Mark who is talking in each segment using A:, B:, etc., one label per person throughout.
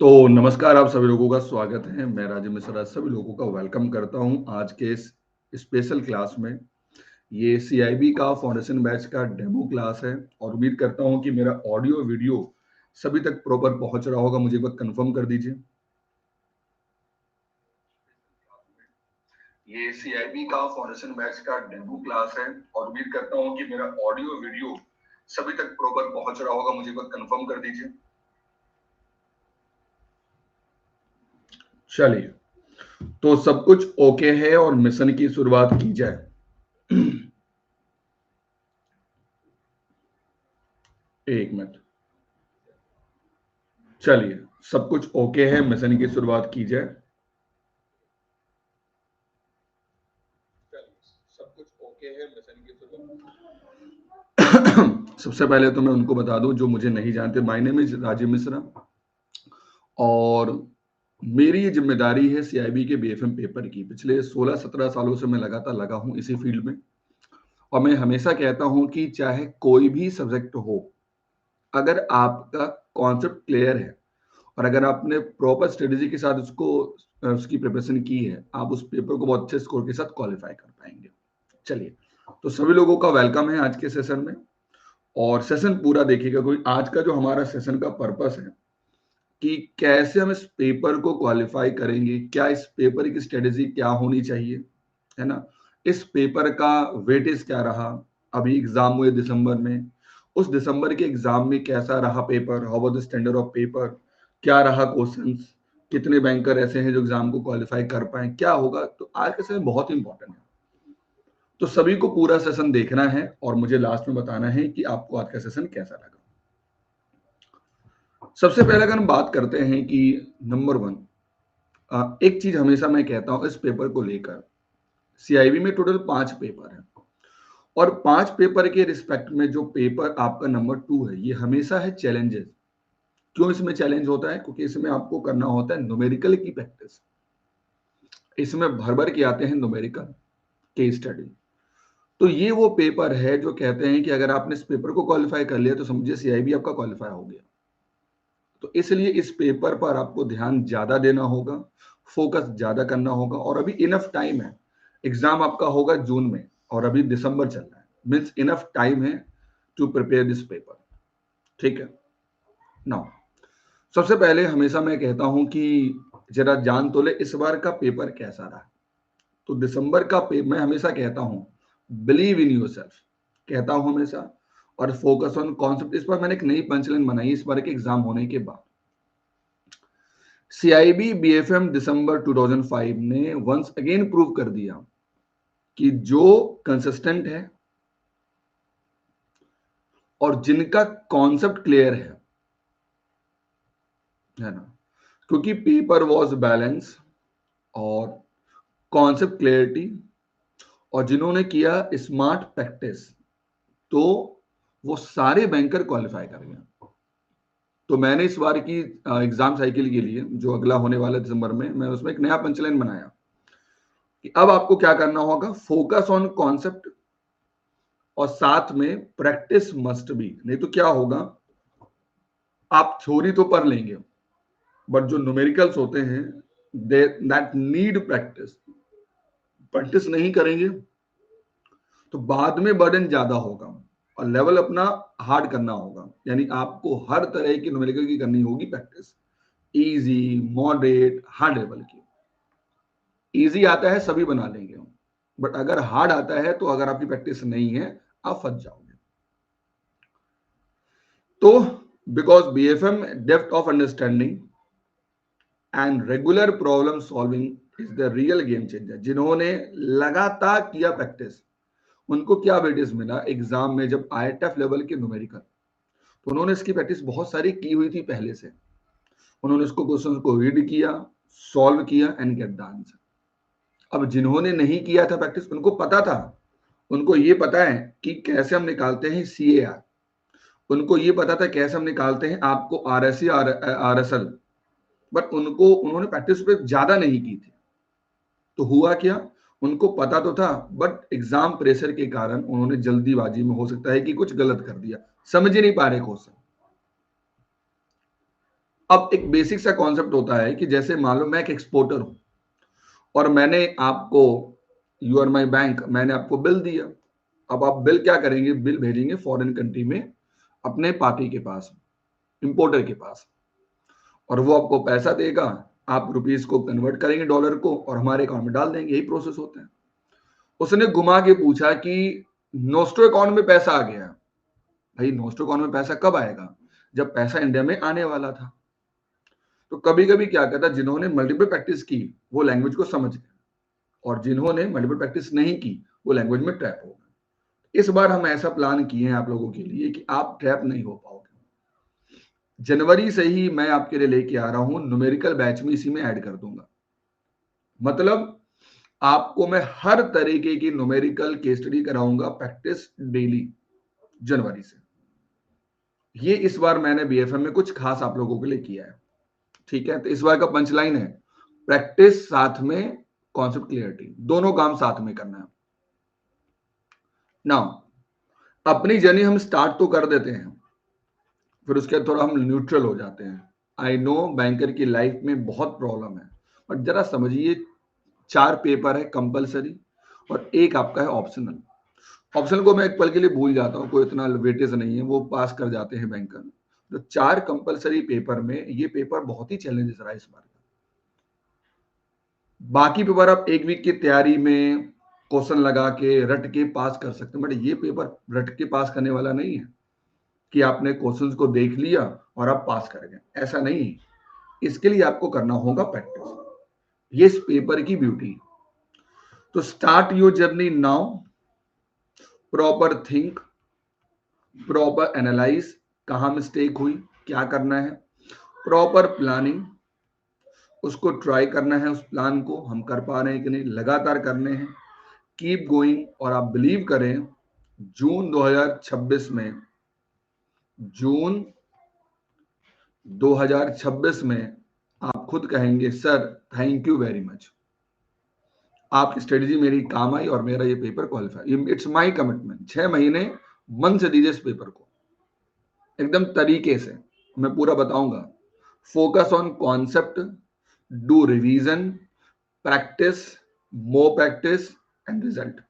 A: तो नमस्कार, आप सभी लोगों का स्वागत है। मैं राजीव मिश्रा सभी लोगों का वेलकम करता हूं आज के इस स्पेशल क्लास में। ये सीआईबी का फाउंडेशन बैच का डेमो क्लास है और उम्मीद करता हूं कि मेरा ऑडियो वीडियो सभी तक प्रॉपर पहुंच रहा होगा। मुझे एक बार कंफर्म कर दीजिए। ये सीआईबी का फाउंडेशन बैच का डेमो क्लास है और उम्मीद करता हूं कि मेरा ऑडियो वीडियो सभी तक प्रॉपर पहुंच रहा होगा। मुझे एक बार कंफर्म कर दीजिए। चलिए, तो सब कुछ ओके है और मिशन की शुरुआत की जाए। एक मिनट। चलिए, सब कुछ ओके है, मिशन की शुरुआत की जाए। सब कुछ ओके है, मिशन की शुरुआत। सबसे पहले तो मैं उनको बता दूं जो मुझे नहीं जानते, my name is Rajeev Mishra और मेरी ये जिम्मेदारी है सीआईबी के बीएफएम पेपर की। पिछले 16-17 सालों से मैं लगातार लगा हूं इसी फील्ड में और मैं हमेशा कहता हूं कि चाहे कोई भी सब्जेक्ट हो, अगर आपका कॉन्सेप्ट क्लियर है और अगर आपने प्रॉपर स्ट्रेटेजी के साथ उसकी प्रिपरेशन की है, आप उस पेपर को बहुत अच्छे स्कोर के साथ क्वालिफाई कर पाएंगे। चलिए, तो सभी लोगों का वेलकम है आज के सेशन में और सेशन पूरा देखिएगा। कोई आज का जो हमारा सेशन का पर्पस है कि कैसे हम इस पेपर को क्वालिफाई करेंगे, क्या इस पेपर की स्ट्रेटेजी क्या होनी चाहिए, है ना। इस पेपर का वेटेज क्या रहा, अभी एग्जाम हुए दिसंबर में, उस दिसंबर के एग्जाम में कैसा रहा paper, how was the standard of paper, क्या रहा क्वेश्चंस, कितने बैंकर ऐसे हैं जो एग्जाम को क्वालिफाई कर पाए, क्या होगा। तो आज का सेशन बहुत इंपॉर्टेंट है, तो सभी को पूरा सेशन देखना है और मुझे लास्ट में बताना है कि आपको आज का सेशन कैसा लगा। सबसे पहले अगर हम बात करते हैं कि नंबर वन, एक चीज हमेशा मैं कहता हूं इस पेपर को लेकर, सीआईबी में टोटल 5 पेपर है और 5 पेपर के रिस्पेक्ट में जो पेपर आपका नंबर 2 है, ये हमेशा है चैलेंजेस। क्यों इसमें चैलेंज होता है? क्योंकि इसमें आपको करना होता है न्यूमेरिकल की प्रैक्टिस। इसमें भर भर के आते हैं न्यूमेरिकल केस स्टडी। तो ये वो पेपर है जो कहते हैं कि अगर आपने इस पेपर को क्वालिफाई कर लिया तो समझिए सीआईबी आपका क्वालिफाई हो गया। तो इसलिए इस पेपर पर आपको ध्यान ज्यादा देना होगा, फोकस ज्यादा करना होगा और अभी इनफ टाइम है। एग्जाम आपका होगा जून में और अभी दिसंबर चल रहा है, मीन्स इनफ टाइम है टू प्रिपेयर दिस पेपर। ठीक है। नाउ, सबसे पहले हमेशा मैं कहता हूं कि जरा जान तो ले इस बार का पेपर कैसा रहा। तो दिसंबर का पेपर मैं हमेशा कहता हूं, बिलीव इन योर सेल्फ, कहता हूं हमेशा, और फोकस ऑन कॉन्सेप्ट। इस बार मैंने एक नई पंचलाइन बनाई इस बार के एग्जाम होने के बाद। सीआईबी बीएफएम दिसंबर 2005 ने वंस अगेन प्रूव कर दिया कि जो कंसिस्टेंट है और जिनका कॉन्सेप्ट क्लियर है ना, क्योंकि पेपर वाज बैलेंस और कॉन्सेप्ट क्लियरिटी और जिन्होंने किया स्मार्ट प्रैक्टिस, तो वो सारे बैंकर क्वालिफाई कर गए। तो मैंने इस बार की एग्जाम साइकिल के लिए जो अगला होने वाला दिसंबर में, मैं उसमें एक नया पंचलाइन बनाया कि अब आपको क्या करना होगा, फोकस ऑन कॉन्सेप्ट और साथ में प्रैक्टिस मस्ट बी। नहीं तो क्या होगा, आप थ्योरी तो पढ़ लेंगे बट जो न्यूमेरिकल्स होते हैं दैट नीड प्रैक्टिस, प्रैक्टिस नहीं करेंगे तो बाद में बर्डन ज्यादा होगा और लेवल अपना हार्ड करना होगा। यानी आपको हर तरह की न्यूमेरिकल की करनी होगी practice, easy, moderate, hard level की। इजी आता है सभी बना लेंगे, बट अगर हार्ड आता है तो अगर आपकी प्रैक्टिस नहीं है आप फंस जाओगे। तो because BFM depth of understanding and regular problem solving is the real game changer. जिन्होंने लगातार किया प्रैक्टिस, उनको क्या वेटेज मिला एग्जाम में जब आए टफ लेवल के न्यूमेरिकल, तो उन्होंने इसकी प्रैक्टिस बहुत सारी की हुई थी पहले से। उन्होंने इसको क्वेश्चन को रीड किया, सॉल्व किया एंड गेट द आंसर। अब जिन्होंने नहीं किया था प्रैक्टिस, उनको पता था, उनको ये पता है कि कैसे हम निकालते हैं सीएआर, उनको ये पता था कैसे हम निकालते हैं आपको आरएससी आरएसएल, बट उन्होंने प्रैक्टिस पे ज्यादा नहीं की थी। तो हुआ क्या, उनको पता तो था बट एग्जाम प्रेशर के कारण उन्होंने जल्दीबाजी में हो सकता है कि कुछ गलत कर दिया, समझ ही नहीं पा रहे क्वेश्चन। अब एक बेसिक सा कॉन्सेप्ट होता है कि जैसे मान लो मैं एक एक्सपोर्टर हूं और मैंने आपको, यू आर माई बैंक, मैंने आपको बिल दिया। अब आप बिल क्या करेंगे, बिल भेजेंगे फॉरेन कंट्री में अपने पार्टी के पास, इंपोर्टर के पास, और वो आपको पैसा देगा, आप रुपीस को कन्वर्ट करेंगे डॉलर को और हमारे अकाउंट में डाल देंगे। यही प्रोसेस होता है। उसने घुमा के पूछा कि नोस्ट्रो अकाउंट में पैसा आ गया। भाई नोस्ट्रो अकाउंट में पैसा कब आएगा, जब पैसा इंडिया में आने वाला था। तो कभी कभी क्या कहता है, जिन्होंने मल्टीपल प्रैक्टिस की वो लैंग्वेज को समझ गए, और जिन्होंने मल्टीपल प्रैक्टिस नहीं की वो लैंग्वेज में ट्रैप हो गए। इस बार हम ऐसा प्लान किए हैं आप लोगों के लिए कि आप ट्रैप नहीं हो पाओगे। जनवरी से ही मैं आपके लिए लेके आ रहा हूं न्यूमेरिकल बैच में, इसी में ऐड कर दूंगा। मतलब आपको मैं हर तरीके की न्यूमेरिकल केस स्टडी कराऊंगा, प्रैक्टिस डेली जनवरी से। ये इस बार मैंने बीएफएम में कुछ खास आप लोगों के लिए किया है। ठीक है, तो इस बार का पंचलाइन है प्रैक्टिस साथ में कॉन्सेप्ट क्लियरिटी, दोनों काम साथ में करना है। नाउ अपनी जर्नी हम स्टार्ट तो कर देते हैं, फिर उसके बाद थोड़ा हम न्यूट्रल हो जाते हैं। आई नो बैंकर की लाइफ में बहुत प्रॉब्लम है, बट जरा समझिए 4 पेपर है कंपलसरी और एक आपका है ऑप्शनल। ऑप्शनल को मैं एक पल के लिए भूल जाता हूँ, कोई इतना वेटेज नहीं है, वो पास कर जाते हैं बैंकर। तो 4 कंपलसरी पेपर में ये पेपर बहुत ही चैलेंजेस रहा इस बार। बाकी पेपर आप एक वीक की तैयारी में क्वेश्चन लगा के रट के पास कर सकते हैं, बट ये पेपर रट के पास करने वाला नहीं है कि आपने क्वेश्चंस को देख लिया और आप पास कर गए, ऐसा नहीं है। इसके लिए आपको करना होगा प्रैक्टिस। ये इस पेपर की ब्यूटी। तो start your journey now, proper think, proper analyse, कहां मिस्टेक हुई, क्या करना है, प्रॉपर प्लानिंग, उसको ट्राई करना है, उस प्लान को हम कर पा रहे हैं कि नहीं, लगातार करने हैं, कीप गोइंग। और आप बिलीव करें जून 2026 में, जून 2026 में आप खुद कहेंगे sir thank you very much, आपकी स्ट्रेटेजी मेरी काम आई और मेरा ये paper qualify. It's my commitment. 6 महीने मन से दीजिए इस पेपर को एकदम तरीके से, मैं पूरा बताऊंगा। Focus on concept, do revision, practice, more practice and result.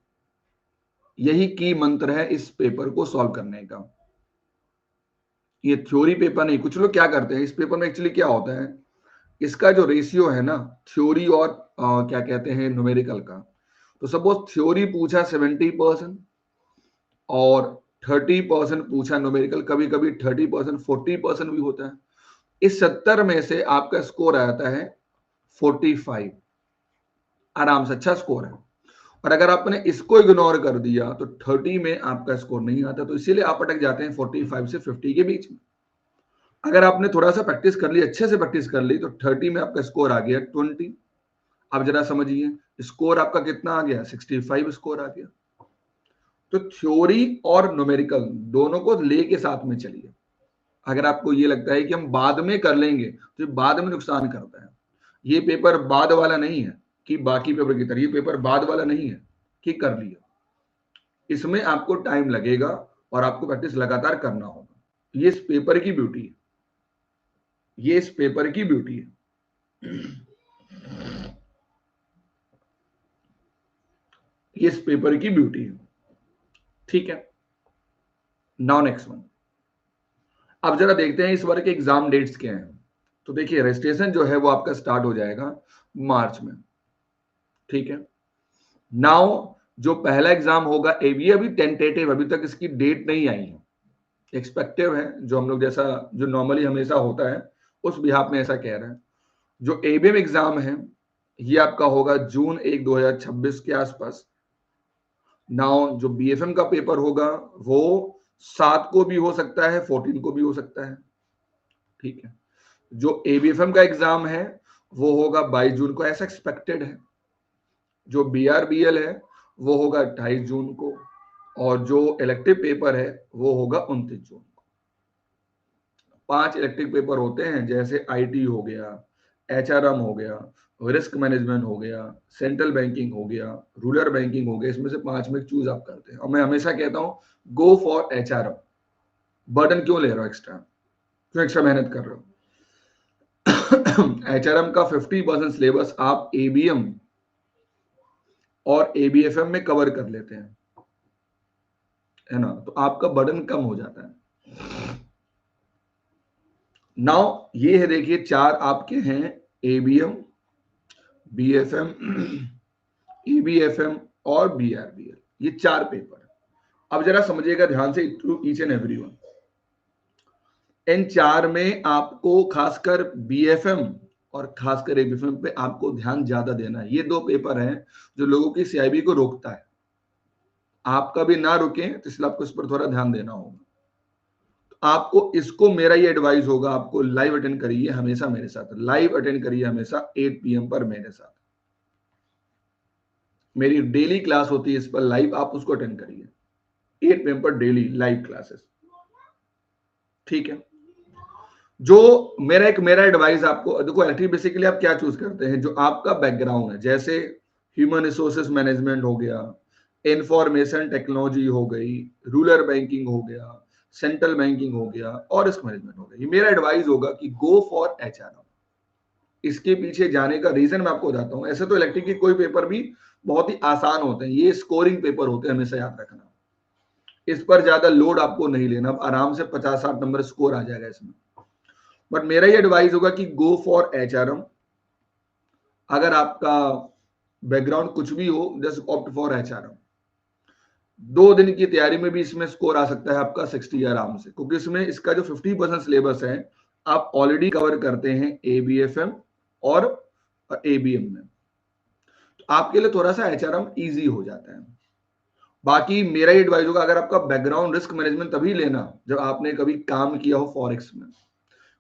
A: यही की मंत्र है इस पेपर को सॉल्व करने का। ये थ्योरी पेपर नहीं। कुछ लोग क्या करते हैं, इस पेपर में एक्चुअली क्या होता है, इसका जो रेशियो है ना थ्योरी और क्या कहते हैं न्यूमेरिकल का, तो सपोज थ्योरी पूछा 70% और 30% पूछा न्यूमेरिकल, कभी कभी 30% 40% भी होता है। इस 70 में से आपका स्कोर आता है 45, आराम से अच्छा स्कोर है। और अगर आपने इसको इग्नोर कर दिया तो 30 में आपका स्कोर नहीं आता, तो इसीलिए आप अटक जाते हैं 45 से 50 के बीच में। अगर आपने थोड़ा सा प्रैक्टिस कर ली, अच्छे से प्रैक्टिस कर ली, तो 30 में आपका स्कोर आ गया 20। अब जरा समझिए स्कोर आपका कितना आ गया, 65 स्कोर आ गया। तो थ्योरी और न्यूमेरिकल दोनों को लेके साथ में चलिए। अगर आपको ये लगता है कि हम बाद में कर लेंगे तो ये बाद में नुकसान करता है। ये पेपर बाद वाला नहीं है कि बाकी पेपर की तरह, ये पेपर बाद वाला नहीं है कि कर लिया। इसमें आपको टाइम लगेगा और आपको प्रैक्टिस लगातार करना होगा। ये इस पेपर की ब्यूटी है, ये इस पेपर की ब्यूटी है, ये इस पेपर की ब्यूटी है। ठीक है, नाउ नेक्स्ट वन। अब जरा देखते हैं इस बार के एग्जाम डेट्स क्या हैं। तो देखिए रजिस्ट्रेशन जो है वो आपका स्टार्ट हो जाएगा मार्च में। ठीक है, नाउ जो पहला एग्जाम होगा ये अभी टेंटेटिव, अभी तक इसकी डेट नहीं आई है, एक्सपेक्टिव है, जो हम लोग जैसा जो नॉर्मली हमेशा होता है उस बिहाफ में ऐसा कह रहा है। जो एबीएम एग्जाम है ये आपका होगा जून 1 2026 के आसपास। नाउ जो बीएफएम का पेपर होगा वो 7 को भी हो सकता है, 14 को भी हो सकता है। ठीक है, जो एबीएफएम का एग्जाम है वो होगा 22 जून को, ऐसा एक्सपेक्टेड है। जो बीआरबीएल है वो होगा 28 जून को, और जो इलेक्टिव पेपर है वो होगा 29 जून को। 5 इलेक्टिव पेपर होते हैं, जैसे आईटी हो गया, एचआरएम हो गया, रिस्क मैनेजमेंट हो गया, सेंट्रल बैंकिंग हो गया, रूरल बैंकिंग हो गया। इसमें से 5 में चूज आप करते हैं, और मैं हमेशा कहता हूं गो फॉर एचआरएम। बर्डन क्यों ले रहे हो एक्स्ट्रा, क्यों एक्स्ट्रा मेहनत कर रहे हो। HRM का 50% सिलेबस आप ABM और ABFM में कवर कर लेते हैं, है ना, तो आपका बर्डन कम हो जाता है। नाउ ये है, देखिए 4 आपके हैं, ABM, BFM, EBFM और BRBL, ये 4 पेपर। अब जरा समझिएगा ध्यान से, ईच एंड एवरी वन। इन 4 में आपको खासकर BFM और खासकर ABFM पे आपको ध्यान ज्यादा देना है। ये 2 पेपर हैं जो लोगों की CIB को रोकता है। आपका भी ना रुके, तो इसलिए आपको इस पर थोड़ा ध्यान देना होगा। तो आपको इसको मेरा ये एडवाइस होगा, आपको लाइव अटेंड करिए हमेशा मेरे साथ, लाइव अटेंड करिए हमेशा 8 PM पर मेरे साथ। मेरी डेली क्लास होती है इस पर लाइव, आप उसको अटेंड करिए 8 PM पर डेली लाइव क्लासेस, ठीक है। जो मेरा एडवाइस आपको देखो, एक्चुअली बेसिकली आप क्या चूज करते हैं, जो आपका बैकग्राउंड है, जैसे ह्यूमन रिसोर्सेज मैनेजमेंट हो गया, इंफॉर्मेशन टेक्नोलॉजी हो गई, रूरल बैंकिंग हो गया, सेंट्रल बैंकिंग हो गया और रिस्क मैनेजमेंट हो गया, ये मेरा एडवाइस होगा कि गो फॉर HRM। इसके पीछे जाने का रीजन मैं आपको बताता हूं। ऐसे तो इलेक्ट्रिक के कोई पेपर भी बहुत ही आसान होते हैं, ये स्कोरिंग पेपर होते हैं, हमेशा याद रखना। इस पर ज्यादा लोड आपको नहीं लेना, आराम से 50-60 नंबर स्कोर आ जाएगा इसमें। बट मेरा ये एडवाइस होगा कि गो फॉर HRM। अगर आपका बैकग्राउंड कुछ भी हो, जस्ट ऑप्ट फॉर HRM। 2 दिन की तैयारी में भी इसमें स्कोर आ सकता है आपका 60 आराम से, क्योंकि इसमें इसका जो 50% सिलेबस है आप ऑलरेडी कवर करते हैं ABFM और ABM में, तो आपके लिए थोड़ा सा HRM इजी हो जाता है। बाकी मेरा ये एडवाइस होगा, अगर आपका बैकग्राउंड रिस्क मैनेजमेंट तभी लेना जब आपने कभी काम किया हो फॉरेक्स में,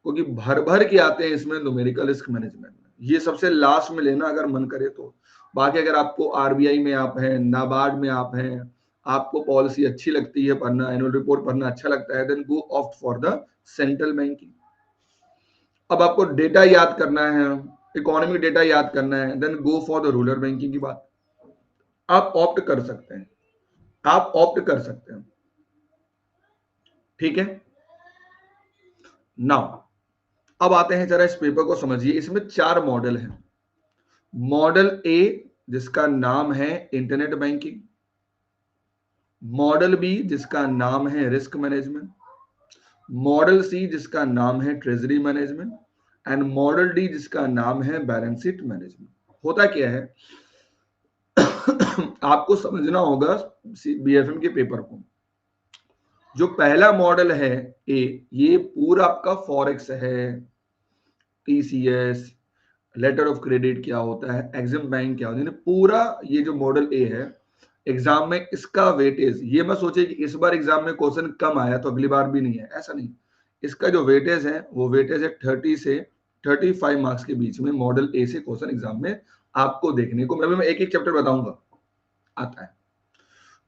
A: क्योंकि भर भर के आते हैं इसमें न्यूमेरिकल रिस्क मैनेजमेंट में, ये सबसे लास्ट में लेना अगर मन करे तो। बाकी अगर आपको RBI में आप हैं, नाबार्ड में आप हैं, आपको पॉलिसी अच्छी लगती है पढ़ना, एनुअल रिपोर्ट पढ़ना अच्छा लगता है, then go opt for the central banking. अब आपको डेटा याद करना है, इकोनॉमिक डेटा याद करना है, then go for the rural banking की बात आप ऑप्ट कर सकते हैं, आप ऑप्ट कर सकते हैं, ठीक है। नाउ अब आते हैं, जरा इस पेपर को समझिए। इसमें 4 मॉडल हैं। मॉडल A जिसका नाम है इंटरनेट बैंकिंग, मॉडल B जिसका नाम है रिस्क मैनेजमेंट, मॉडल C जिसका नाम है treasury management and model D जिसका नाम है बैलेंस शीट मैनेजमेंट। होता क्या है आपको समझना होगा BFM के पेपर को। जो पहला मॉडल है A, ये पूरा आपका फॉरेक्स है, TCS, लेटर ऑफ क्रेडिट क्या होता है, एग्जिम बैंक क्या होता है, पूरा ये जो मॉडल A है एग्जाम में इसका वेटेज, ये मत सोचिए कि इस बार एग्जाम में क्वेश्चन कम आया तो अगली बार भी नहीं है, ऐसा नहीं। इसका जो वेटेज है वो वेटेज है 30 से 35 मार्क्स के बीच में। मॉडल A से क्वेश्चन एग्जाम में आपको देखने को, मैं एक एक चैप्टर बताऊंगा आता है।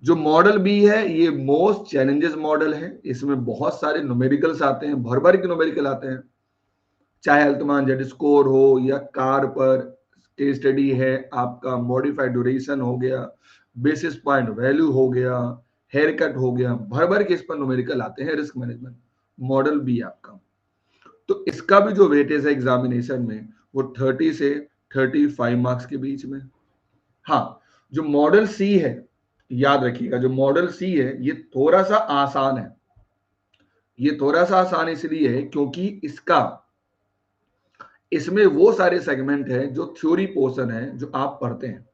A: जो मॉडल B है ये मोस्ट चैलेंजेस मॉडल है, इसमें बहुत सारे न्यूमेरिकल्स आते हैं, भर भर के न्यूमेरिकल आते हैं, चाहे अल्तमान जेड स्कोर हो या कार पर केस स्टडी है, आपका मॉडिफाइड ड्यूरेशन हो गया, बेसिस पॉइंट वैल्यू हो गया, हेयर कट हो गया, भर भर के इस पर न्यूमेरिकल आते हैं। रिस्क मैनेजमेंट मॉडल B आपका, तो इसका भी जो वेटेज है एग्जामिनेशन में वो 30 से 35 मार्क्स के बीच में। हाँ, जो मॉडल C है, याद रखिएगा, जो मॉडल C है ये थोड़ा सा आसान है। ये थोड़ा सा आसान इसलिए है क्योंकि इसमें वो सारे सेगमेंट है जो थ्योरी पोर्शन है जो आप पढ़ते हैं,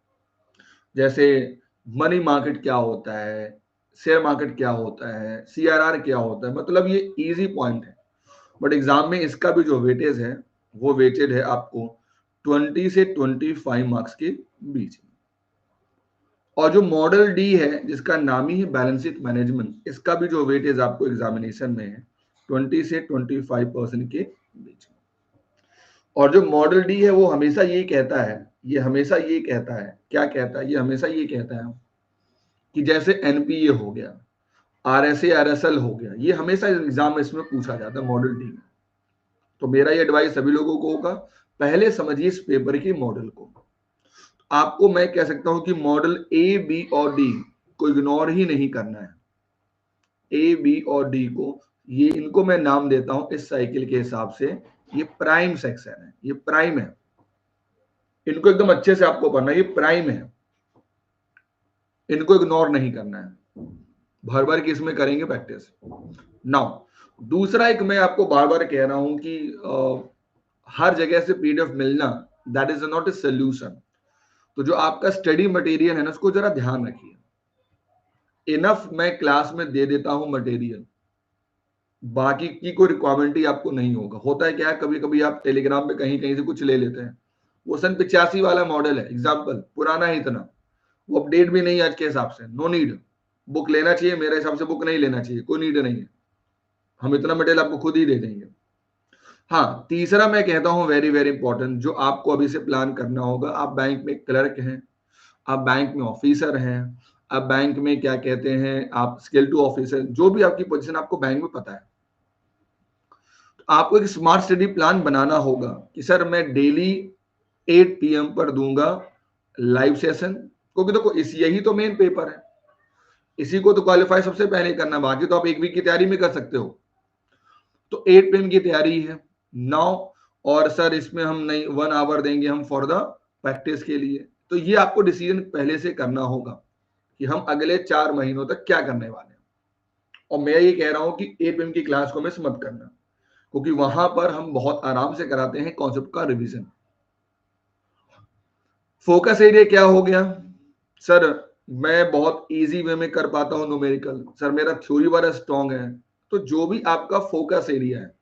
A: जैसे मनी मार्केट क्या होता है, शेयर मार्केट क्या होता है, CRR क्या होता है, मतलब ये इजी पॉइंट है। बट एग्जाम में इसका भी जो वेटेज है वो वेटेड है आपको 20 से 25 मार्क्स के बीच में। और जो मॉडल D है जिसका नाम ही है बैलेंस शीट मैनेजमेंट, इसका भी जो वेटेज आपको एग्जामिनेशन में है 20 से 25% के बीच में। और जो मॉडल D है वो हमेशा ये कहता है, ये हमेशा ये कहता है, क्या कहता है, ये हमेशा ये कहता है कि जैसे NPA हो गया, RSA RSL हो गया, ये हमेशा एग्जाम में इसमें पूछा जाता है मॉडल D में। तो मेरा ये एडवाइस सभी लोगों को होगा, पहले समझिए इस पेपर के मॉडल को। आपको मैं कह सकता हूं कि मॉडल A, B और D को इग्नोर ही नहीं करना है। A, B और D को, ये इनको मैं नाम देता हूं इस साइकिल के हिसाब से ये प्राइम सेक्शन है, ये प्राइम है, इनको एकदम अच्छे से आपको पढ़ना है, ये प्राइम है, इनको इग्नोर नहीं करना है, भर भर के इसमें करेंगे प्रैक्टिस। नाउ दूसरा एक मैं आपको बार बार कह रहा हूं कि हर जगह से पीडीएफ मिलना that is not a solution. तो जो आपका स्टडी मटेरियल है ना, उसको जरा ध्यान रखिए। इनफ मैं क्लास में दे देता हूं मटेरियल, बाकी की कोई रिक्वायरमेंट ही आपको नहीं होगा। होता है क्या है, कभी कभी आप टेलीग्राम पे कहीं कहीं से कुछ ले लेते हैं, वो सन 85 वाला मॉडल है एग्जाम्पल, पुराना है इतना, वो अपडेट भी नहीं है आज के हिसाब से। नो नीड, बुक लेना चाहिए मेरे हिसाब से, बुक नहीं लेना चाहिए, कोई नीड नहीं है, हम इतना मटेरियल आपको खुद ही दे देंगे। हाँ, तीसरा मैं कहता हूं वेरी वेरी इंपॉर्टेंट, जो आपको अभी से प्लान करना होगा। आप बैंक में क्लर्क हैं, आप बैंक में ऑफिसर हैं, आप बैंक में क्या कहते हैं, आप स्किल टू ऑफिसर, जो भी आपकी पोजीशन आपको बैंक में पता है, तो आपको एक स्मार्ट स्टडी प्लान बनाना होगा कि सर मैं डेली 8 PM पर दूंगा लाइव सेशन, क्योंकि देखो इस यही तो मेन पेपर है, इसी को तो क्वालिफाई सबसे पहले करना, बाकी तो आप एक वीक की तैयारी में कर सकते हो। तो 8 PM की तैयारी है नाउ, और सर इसमें हम नहीं 1 आवर देंगे हम फॉर द प्रैक्टिस के लिए। तो ये आपको डिसीजन पहले से करना होगा कि हम अगले 4 महीनों तक क्या करने वाले हैं। और मैं ये कह रहा हूं कि 8 PM की क्लास को मिस मत करना, क्योंकि वहां पर हम बहुत आराम से कराते हैं कॉन्सेप्ट का रिवीजन। फोकस एरिया क्या हो गया, सर मैं बहुत इजी वे में कर पाता हूं न्यूमेरिकल, सर मेरा थ्योरी बड़ा स्ट्रांग है। तो जो भी आपका फोकस एरिया है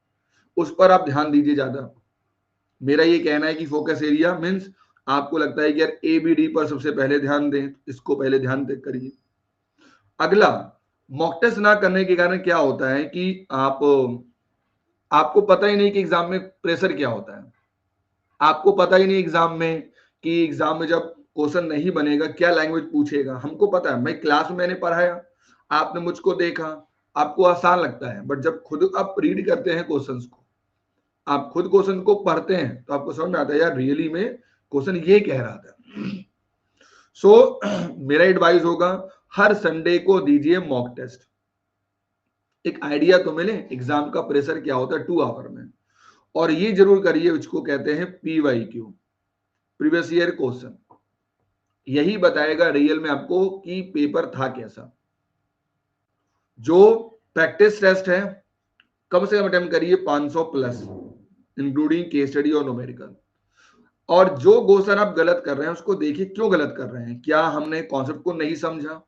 A: उस पर आप ध्यान दीजिए ज्यादा। मेरा ये कहना है कि फोकस एरिया मीन्स आपको लगता है कि यार ABD पर सबसे पहले ध्यान दें, इसको पहले ध्यान दे करिए। अगला, मॉक टेस्ट ना करने के कारण क्या होता है कि आपको पता ही नहीं कि एग्जाम में प्रेशर क्या होता है, आपको पता ही नहीं एग्जाम में कि एग्जाम में जब क्वेश्चन नहीं बनेगा क्या लैंग्वेज पूछेगा। हमको पता है, भाई क्लास में मैंने पढ़ाया, आपने मुझको देखा, आपको आसान लगता है, बट जब खुद आप रीड करते हैं क्वेश्चंस को, आप खुद क्वेश्चन को पढ़ते हैं, तो आपको समझ में आता है यार रियली में क्वेश्चन ये कह रहा था। सो मेरा एडवाइस होगा हर संडे को दीजिए मॉक टेस्ट, एक आइडिया तो मिले एग्जाम का प्रेशर क्या होता है 2 आवर में। और ये जरूर करिए, उसको कहते हैं PYQ, प्रीवियस ईयर क्वेश्चन, यही बताएगा रियल में आपको कि पेपर था कैसा। जो प्रैक्टिस टेस्ट है कम से कम अटेम्प्ट करिए 500 प्लस, इंक्लूडिंग केस स्टडी और न्यूमेरिकल। और जो क्वेश्चन आप गलत कर रहे हैं उसको देखिए क्यों गलत कर रहे हैं, क्या हमने कॉन्सेप्ट को नहीं समझा,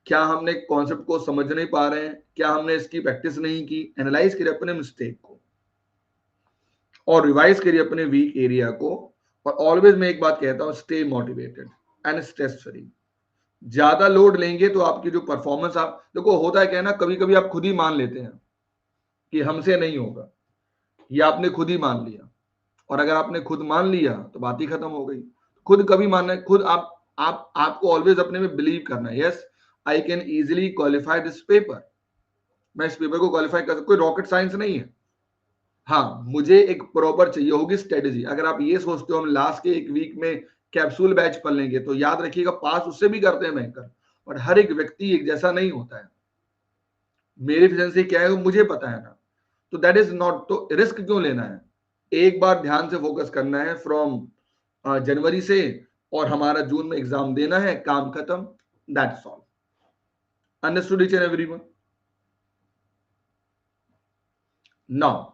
A: क्या हमने कॉन्सेप्ट को समझ नहीं पा रहे हैं, क्या हमने इसकी प्रैक्टिस नहीं की। एनालाइज करिए अपने मिस्टेक को और रिवाइज करिए अपने वीक एरिया को। और ऑलवेज मैं एक बात कहता हूं, stay motivated and stress free. ज्यादा लोड लेंगे तो आपकी जो परफॉर्मेंस, आप देखो होता है क्या है ना, कभी कभी आप खुद ही मान लेते हैं कि हमसे नहीं होगा, ये आपने खुद ही मान लिया। और अगर आपने खुद मान लिया तो बात ही खत्म हो गई। खुद कभी मानना है, खुद आप आपको ऑलवेज अपने में बिलीव करना है, yes I can easily qualify this paper, मैं इस पेपर को क्वालिफाई कर सकता, कोई रॉकेट साइंस नहीं है। हाँ, मुझे एक प्रॉपर चाहिए होगी स्ट्रेटेजी। अगर आप ये सोचते हो हम लास्ट के एक वीक में कैप्सूल बैच पढ़ लेंगे, तो याद रखिएगा पास उससे भी करते हैं बैंकर, और हर एक व्यक्ति एक जैसा नहीं होता है। मेरी एफिशिएंसी क्या है वो मुझे पता है ना, तो दैट इज नॉट, तो रिस्क क्यों लेना है। एक बार ध्यान से फोकस करना है फ्रॉम जनवरी से, और हमारा जून में एग्जाम देना है, काम खत्म, that's all. Understood each and everyone. Now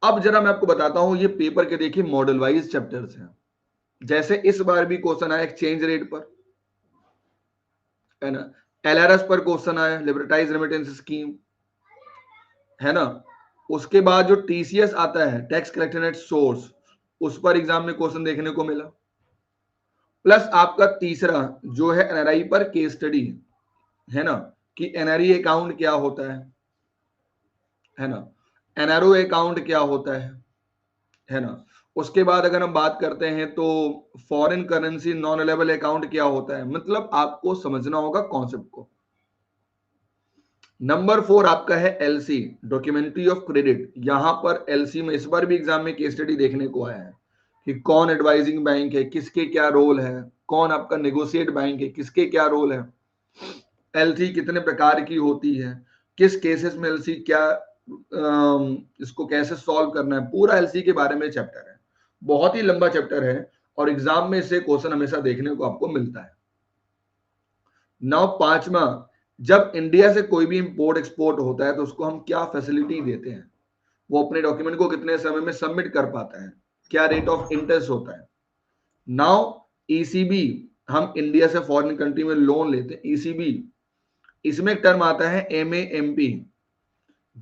A: अब जरा मैं आपको बताता हूं, ये पेपर के देखिए मॉडल वाइज चैप्टर्स हैं। जैसे इस बार भी क्वेश्चन आया एक्सचेंज रेट पर, है ना, LRS पर क्वेश्चन आया, लिबर्टाइज रेमिटेंस स्कीम, है ना। उसके बाद जो TCS आता है, टैक्स कलेक्शन एट सोर्स, उस पर एग्जाम में क्वेश्चन देखने को मिला। प्लस आपका तीसरा जो है NRI पर केस स्टडी, है ना, कि NRI अकाउंट क्या होता है ना, NRO अकाउंट क्या होता है ना। उसके बाद अगर हम बात करते हैं तो foreign currency non available account क्या होता है, मतलब आपको समझना होगा कॉन्सेप्ट को। नंबर 4 आपका है LC, डॉक्यूमेंट्री ऑफ क्रेडिट। यहां पर LC में इस बार भी एग्जाम में केस स्टडी देखने को आया है कि कौन एडवाइजिंग बैंक है, किसके क्या रोल है, कौन आपका नेगोशिएट बैंक है, किसके क्या रोल है, LC कितने प्रकार की होती है, किस केसेस में LC क्या इसको कैसे सॉल्व करना है, पूरा एलसी के बारे में चैप्टर है। बहुत ही लंबा चैप्टर है और एग्जाम में इससे क्वेश्चन हमेशा देखने को आपको मिलता है। नाउ पांचवा, जब इंडिया से कोई भी इंपोर्ट एक्सपोर्ट होता है तो उसको हम क्या फैसिलिटी देते हैं, वो अपने डॉक्यूमेंट को कितने समय में सबमिट कर पाता है, क्या रेट ऑफ इंटरेस्ट होता है। नाउ ईसीबी, हम इंडिया से फॉरेन कंट्री में लोन लेते हैं, ईसीबी, इसमें एक टर्म आता है एमएएमपी,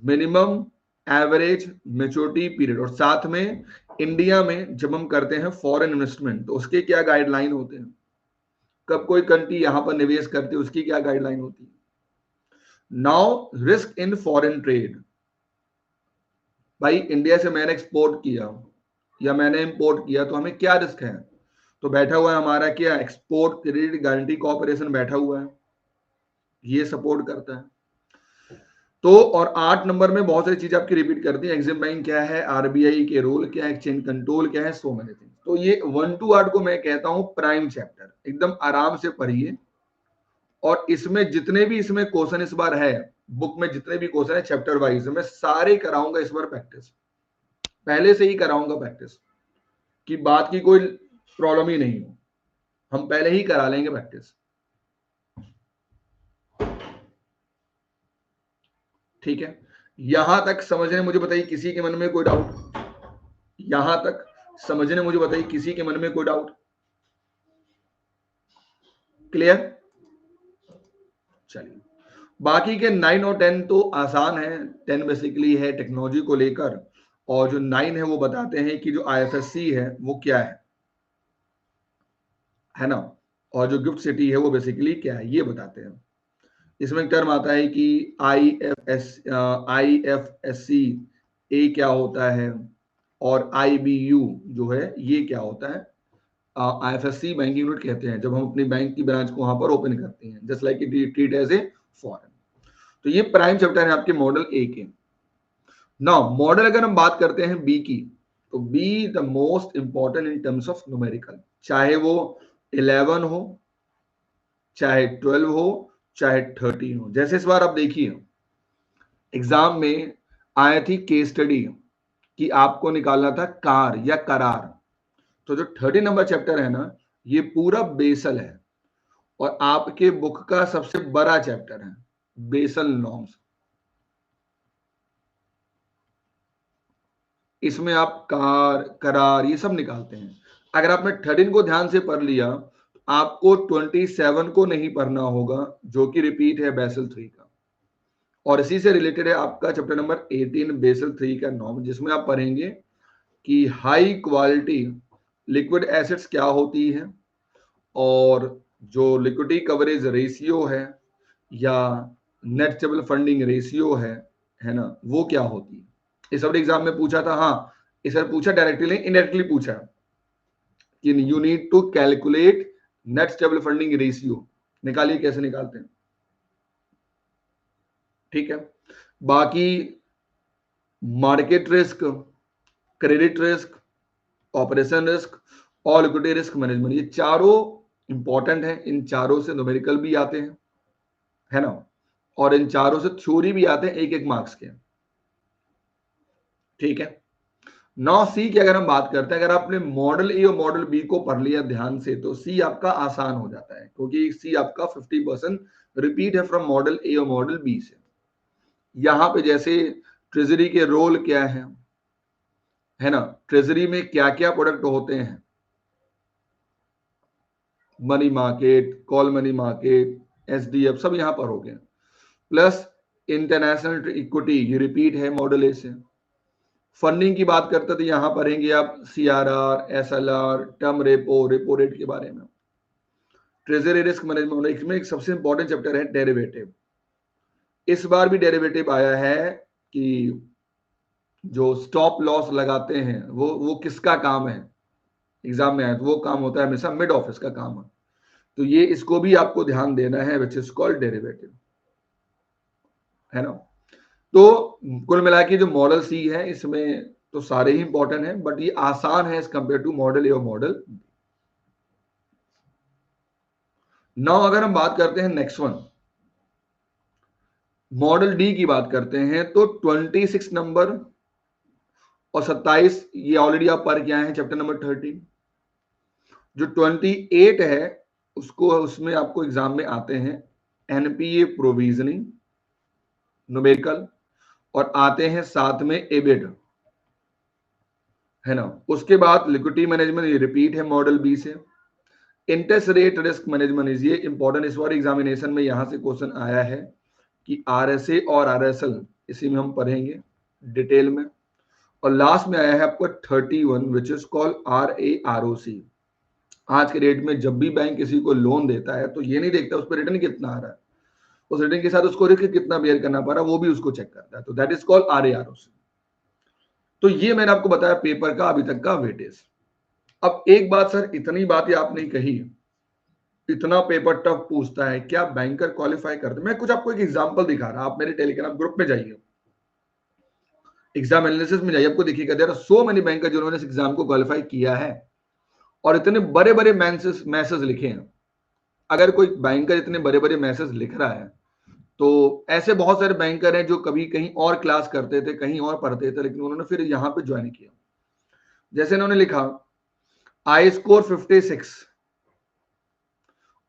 A: मिनिमम एवरेज मेच्योरिटी पीरियड, और साथ में इंडिया में जब हम करते हैं फॉरेन इन्वेस्टमेंट तो उसके क्या गाइडलाइन होते हैं, कब कोई कंट्री यहां पर निवेश करती है उसकी क्या गाइडलाइन होती है। Now risk in foreign trade, भाई इंडिया से मैंने एक्सपोर्ट किया या मैंने इंपोर्ट किया तो हमें क्या रिस्क है, तो बैठा हुआ है हमारा क्या, एक्सपोर्ट क्रेडिट गारंटी कॉर्पोरेशन बैठा हुआ है, ये सपोर्ट करता है। तो और 8 नंबर में बहुत सारी चीजें आपकी रिपीट करती है, एग्जिम बैंक क्या है, आरबीआई के रोल क्या है, एक्सचेंज कंट्रोल क्या है, सो मेनी थिंग्स। तो ये 1 to 8 को मैं कहता हूं प्राइम चैप्टर, एकदम आराम से पढ़िए। और इसमें जितने भी इसमें क्वेश्चन इस बार है, बुक में जितने भी क्वेश्चन है चैप्टर वाइज, मैं सारे कराऊंगा इस बार प्रैक्टिस, पहले से ही कराऊंगा प्रैक्टिस, कि बात की कोई प्रॉब्लम ही नहीं हो, हम पहले ही करा लेंगे प्रैक्टिस। ठीक है, यहां तक समझने मुझे बताइए किसी के मन में कोई डाउट, यहां तक समझने मुझे बताइए किसी के मन में कोई डाउट, क्लियर। चलिए, बाकी के 9 और 10 तो आसान है। 10 बेसिकली है टेक्नोलॉजी को लेकर, और जो 9 है वो बताते हैं कि जो आईएफएससी है वो क्या है ना, और जो गिफ्ट सिटी है वो बेसिकली क्या है ये बताते हैं। इसमें एक टर्म आता है कि आईएफएससी ए क्या होता है, और आईबीयू जो है ये क्या होता है। आईएफएससी बैंकिंग यूनिट कहते हैं जब हम अपनी बैंक की ब्रांच को वहां पर ओपन करते हैं, just like it treat as a foreign. तो ये प्राइम चैप्टर है आपके मॉडल ए के। नाउ मॉडल अगर हम बात करते हैं बी की, तो be the most important in terms of numerical, चाहे वो 11 हो, चाहे 12 हो, चाहे 13 हो। जैसे इस बार आप देखिए एग्जाम में आया थी केस स्टडी कि आपको निकालना था कार या करार, तो जो 30 नंबर चैप्टर है ना ये पूरा बेसल है, और आपके बुक का सबसे बड़ा चैप्टर है बेसल नॉर्म्स। इसमें आप कार करार ये सब निकालते हैं। अगर आपने 13 को ध्यान से पढ़ लिया तो आपको 27 को नहीं पढ़ना होगा, जो कि रिपीट है बेसल 3 का, और इसी से रिलेटेड है आपका चैप्टर नंबर 18 बेसल 3 का नॉर्म, जिसमें आप पढ़ेंगे कि हाई क्वालिटी लिक्विड एसिड्स क्या होती है, और जो लिक्विडिटी कवरेज रेशियो है या नेट स्टेबल फंडिंग रेशियो है ना, वो क्या होती है। इस सब एग्जाम में पूछा था, हाँ इस बार पूछा डायरेक्टली नहीं इनडायरेक्टली पूछा कि you need to calculate net stable funding ratio, निकालिए कैसे निकालते हैं। ठीक है, बाकी market risk, credit risk, operation risk और लिक्विडिटी रिस्क मैनेजमेंट, ये चारों इंपॉर्टेंट है। इन चारों से न्यूमेरिकल भी आते हैं, है ना, और इन चारों से थ्योरी भी आते हैं एक एक मार्क्स के। ठीक है, 9 सी की अगर हम बात करते हैं, अगर आपने मॉडल ए और मॉडल बी को पढ़ लिया ध्यान से तो सी आपका आसान हो जाता है, क्योंकि सी आपका 50% रिपीट है फ्रॉम मॉडल ए और मॉडल बी से। यहां पे जैसे ट्रेजरी के रोल क्या है ना, ट्रेजरी में क्या क्या प्रोडक्ट होते हैं, money market, call money market, SDF, सब यहां पर हो गए। प्लस इंटरनेशनल इक्विटी, ये रिपीट है मॉडल ए से। फंडिंग की बात करते तो यहां पढ़ेंगे आप CRR, SLR, term repo, repo rate के बारे में। ट्रेजरी रिस्क मैनेजमेंट, इसमें एक सबसे इंपॉर्टेंट चैप्टर है डेरिवेटिव। इस बार भी डेरिवेटिव आया है कि जो स्टॉप लॉस लगाते हैं वो किसका काम है, एग्जाम में आया तो वो काम होता है हमेशा मिड ऑफिस का काम है। तो ये इसको भी आपको ध्यान देना है, विच इज कॉल्ड डेरिवेटिव, है ना। तो कुल मिला के जो मॉडल सी है इसमें तो सारे ही इंपॉर्टेंट है, बट ये आसान है एज कंपेयर टू मॉडल ए और मॉडल। नाउ अगर हम बात करते हैं नेक्स्ट वन, मॉडल डी की बात करते हैं तो 26 नंबर और 27 ये ऑलरेडी आप पढ़ के आए हैं चैप्टर नंबर 13। जो 28 है उसको उसमें आपको एग्जाम में आते हैं एनपीए प्रोविजनिंग न्यूमेरिकल और आते हैं साथ में एबिड, है ना। उसके बाद लिक्विडिटी मैनेजमेंट ये रिपीट है मॉडल बी से। इंटरेस्ट रेट रिस्क मैनेजमेंट ये इंपॉर्टेंट, इस बार एग्जामिनेशन में यहां से क्वेश्चन आया है कि आरएसए और आरएसएल इसी में हम पढ़ेंगे डिटेल में। और लास्ट में आया है आपको 31 विच इज कॉल्ड RAROC। आज के डेट में जब भी बैंक किसी को लोन देता है तो ये नहीं देखता उस पर रिटर्न कितना आ रहा है, उस रिटर्न के साथ उसको रिस्क कितना बेयर करना पड़ रहा है वो भी उसको चेक करता है, तो दैट इज कॉल्ड RAROC। तो ये मैंने आपको बताया पेपर का अभी तक का वेटेज। अब एक बात सर, इतनी बातें आपने कही, इतना पेपर टफ पूछता है, क्या बैंकर क्वालिफाई करते? मैं कुछ आपको एक एग्जांपल दिखा रहा, आप मेरे टेलीग्राम ग्रुप में जाइए, एग्जाम एनालिसिस में जाइए, आपको दिखेगा there are so many banker जिन्होंने इस एग्जाम को क्वालिफाई किया है और इतने बड़े बड़े मैसेज लिखे हैं। अगर कोई बैंकर इतने बड़े बड़े मैसेज लिख रहा है तो ऐसे बहुत सारे बैंकर हैं जो कभी कहीं और क्लास करते थे, कहीं और पढ़ते थे, लेकिन उन्होंने फिर यहाँ पे ज्वाइन किया। जैसे इन्होंने लिखा आई स्कोर 56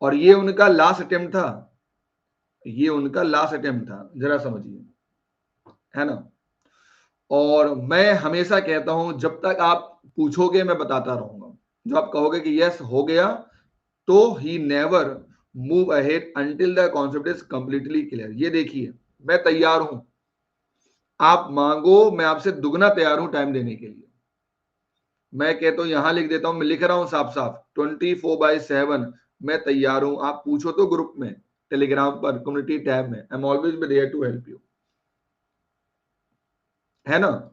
A: और ये उनका लास्ट अटेम्प्ट था, ये उनका लास्ट अटेम्प्ट था, जरा समझिए, है ना। और मैं हमेशा कहता हूं जब तक आप पूछोगे मैं बताता रहूंगा, जो आप कहोगे कि यस हो गया तो he never move ahead until the concept is completely clear. ये देखिए मैं तैयार हूं, आप मांगो मैं आपसे दुगना तैयार हूं टाइम देने के लिए। मैं कहता हूं यहां लिख देता हूं, मैं लिख रहा हूं साफ साफ 24/7 मैं तैयार हूं। आप पूछो तो ग्रुप में टेलीग्राम पर कम्युनिटी टैब में, I am always be there to help you, है ना।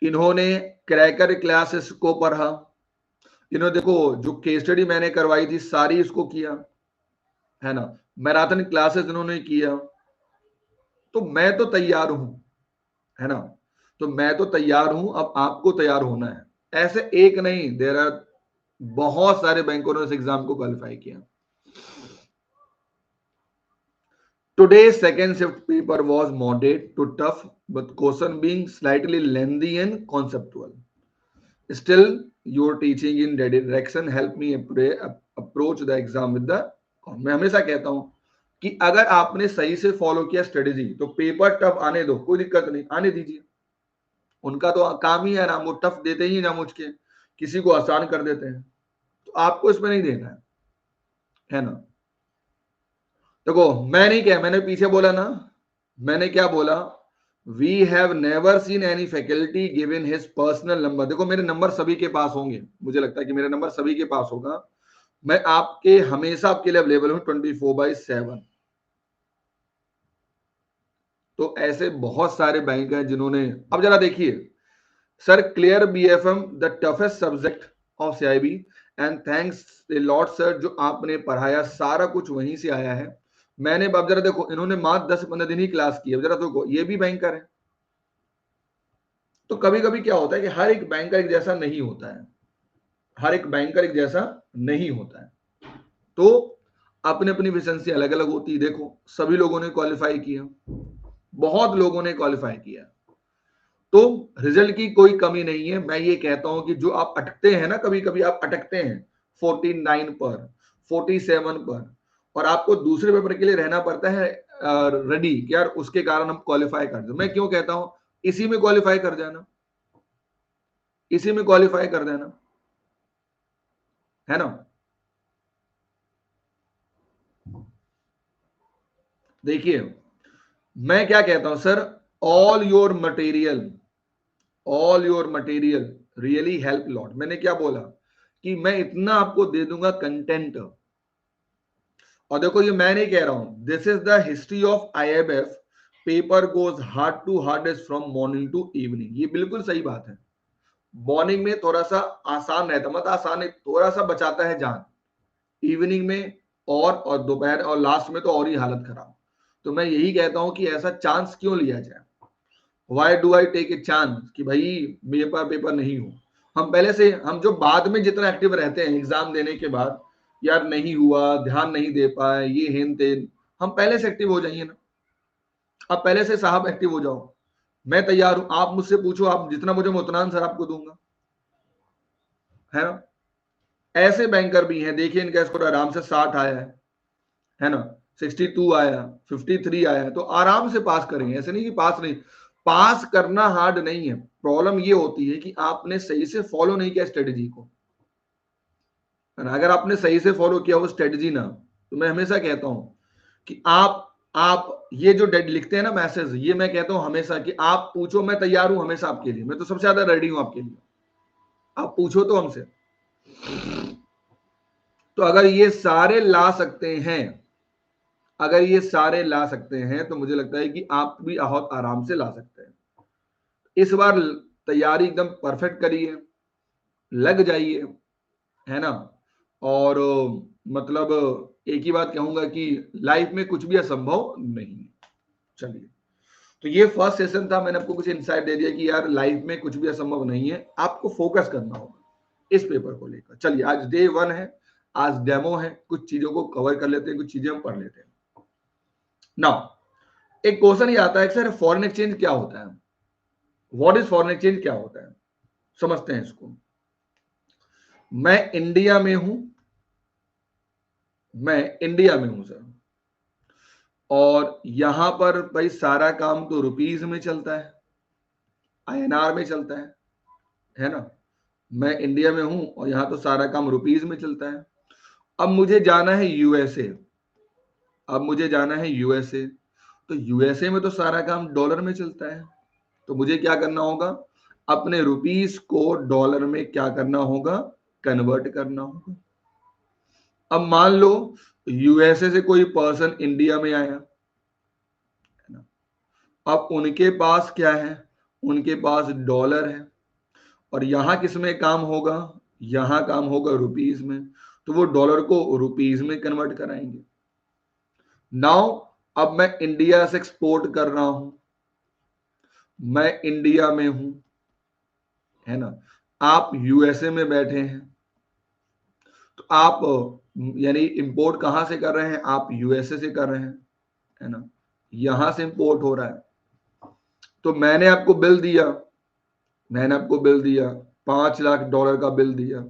A: इन्होंने क्रैकर क्लासेस को पढ़ा, इन्होंने देखो जो केस स्टडी मैंने करवाई थी सारी इसको किया, है ना। मैराथन क्लासेस इन्होंने किया, तो मैं तो तैयार हूं, है ना। तो मैं तो तैयार हूं, अब आपको तैयार होना है। ऐसे एक नहीं, देयर आर बहुत सारे बैंकों ने इस एग्जाम को क्वालिफाई किया। Today's second shift paper was moderate to tough, but question being slightly lengthy and conceptual. Still, your teaching in that direction help me approach the exam with the। मैं हमेशा कहता हूं कि अगर आपने सही से फॉलो किया स्ट्रेटेजी तो पेपर टफ आने दो, कोई दिक्कत नहीं, आने दीजिए। उनका तो काम ही है ना, वो टफ देते ही ना मुझ के, किसी को आसान कर देते हैं, तो आपको इसमें नहीं देना है ना। देखो मैं नहीं कह, मैंने पीछे बोला ना, मैंने क्या बोला, we have never seen any faculty given his personal number. देखो मेरे नंबर सभी के पास होंगे, मुझे लगता है कि मेरा नंबर सभी के पास होगा, मैं आपके हमेशा आपके लिए अवेलेबल हूं 24/7। तो ऐसे बहुत सारे बैंक हैं जिन्होंने, अब जरा देखिए sir, clear BFM the toughest subject of CIB and thanks a lot sir, जो आपने पढ़ाया सारा कुछ वहीं से आया है। मैंने अब जरा देखो, इन्होंने मात्र 10-15 दिन ही क्लास की है, जरा देखो ये भी बैंकर है। तो कभी कभी क्या होता है कि हर एक बैंकर एक जैसा नहीं होता है, हर एक बैंकर एक जैसा नहीं होता है, तो अपनी अपनी एफिशिएंसी अलग अलग होती है। देखो सभी लोगों ने क्वालिफाई किया, बहुत लोगों ने क्वालिफाई किया, तो रिजल्ट की कोई कमी नहीं है। मैं ये कहता हूं कि जो आप अटकते हैं ना, कभी कभी आप अटकते हैं 49 पर, 47 पर, और आपको दूसरे पेपर के लिए रहना पड़ता है रेडी कि यार उसके कारण हम क्वालिफाई कर दे। मैं क्यों कहता हूं इसी में क्वालिफाई कर जाना, इसी में क्वालिफाई कर देना, है ना। देखिए मैं क्या कहता हूं sir, all your material, all your material really help lot. मैंने क्या बोला कि मैं इतना आपको दे दूंगा कंटेंट, और देखो ये मैं नहीं कह रहा हूं, this is the history of IMF, paper goes hard to hardest from morning to evening. ये बिल्कुल सही बात है, मॉर्निंग में थोड़ा सा आसान रहता, मतलब आसान है, थोड़ा सा बचाता है जान, इवनिंग में और दोपहर और लास्ट में तो और ही हालत खराब। तो मैं यही कहता हूं कि ऐसा चांस क्यों लिया जाए, why do I take a chance कि भाई मेरे पास पेपर नहीं हो। हम पहले से, हम जो बाद में जितना एक्टिव रहते हैं एग्जाम देने के बाद, यार नहीं हुआ, ध्यान नहीं दे पाए, ये हेन तेन, हम पहले से एक्टिव हो जाइए ना। अब पहले से साहब एक्टिव हो जाओ, मैं तैयार हूं, आप मुझसे पूछो, आप जितना मुझे, मैं उतना आंसर आपको दूंगा, है ना। ऐसे बैंकर भी हैं, देखिए इनका स्कोर आराम से 60 आया है ना, 62 आया, 53 आया, तो आराम से पास करेंगे, ऐसे नहीं कि पास नहीं, पास करना हार्ड नहीं है, प्रॉब्लम ये होती है कि आपने सही से फॉलो नहीं किया स्ट्रेटेजी को, है ना। अगर आपने सही से फॉलो किया वो स्ट्रेटेजी ना, तो मैं हमेशा कहता हूं कि आप ये जो डेड लिखते हैं ना मैसेज, ये मैं कहता हूं हमेशा कि आप पूछो, मैं तैयार हूं हमेशा आपके लिए, मैं तो सबसे ज्यादा रेडी हूं आपके लिए, आप पूछो तो हमसे। तो अगर ये सारे ला सकते हैं, अगर ये सारे ला सकते हैं, तो मुझे लगता है कि आप भी बहुत आराम से ला सकते हैं। इस बार तैयारी एकदम परफेक्ट करिए, लग जाइए, है ना। और मतलब एक ही बात कहूंगा कि लाइफ में कुछ भी असंभव नहीं है। चलिए, तो ये फर्स्ट सेशन था, मैंने आपको कुछ इंसाइट दे दिया कि यार लाइफ में कुछ भी असंभव नहीं है, आपको फोकस करना होगा इस पेपर को लेकर। चलिए, आज डे 1 है, आज डेमो है, कुछ चीजों को कवर कर लेते हैं, कुछ चीजें हम पढ़ लेते हैं। नाउ एक क्वेश्चन ये आता है कि सर फॉरेन एक्सचेंज क्या होता है, व्हाट इज फॉरेन एक्सचेंज, क्या होता है, समझते हैं इसको। मैं इंडिया में हूं, मैं इंडिया में हूं सर, और यहां पर भाई सारा काम तो रुपीज में चलता है, आईएनआर में चलता है ना। मैं इंडिया में हूं और यहां तो सारा काम रुपीज में चलता है। अब मुझे जाना है यूएसए, अब मुझे जाना है यूएसए, तो यूएसए में तो सारा काम डॉलर में चलता है, तो मुझे क्या करना होगा, अपने रुपीस को डॉलर में क्या करना होगा, कन्वर्ट करना होगा। अब मान लो यूएसए से कोई पर्सन इंडिया में आया, अब उनके पास क्या है, उनके पास डॉलर है, और यहां किस में काम होगा, यहां काम होगा रुपीज में, तो वो डॉलर को रुपीज में कन्वर्ट कराएंगे। नाउ अब मैं इंडिया से एक्सपोर्ट कर रहा हूं, मैं इंडिया में हूं, है ना, आप यूएसए में बैठे हैं, तो आप यानी इंपोर्ट कहां से कर रहे हैं, आप यूएसए से कर रहे हैं, है ना, यहां से इंपोर्ट हो रहा है। तो मैंने आपको बिल दिया, मैंने आपको बिल दिया, $5 लाख का बिल दिया।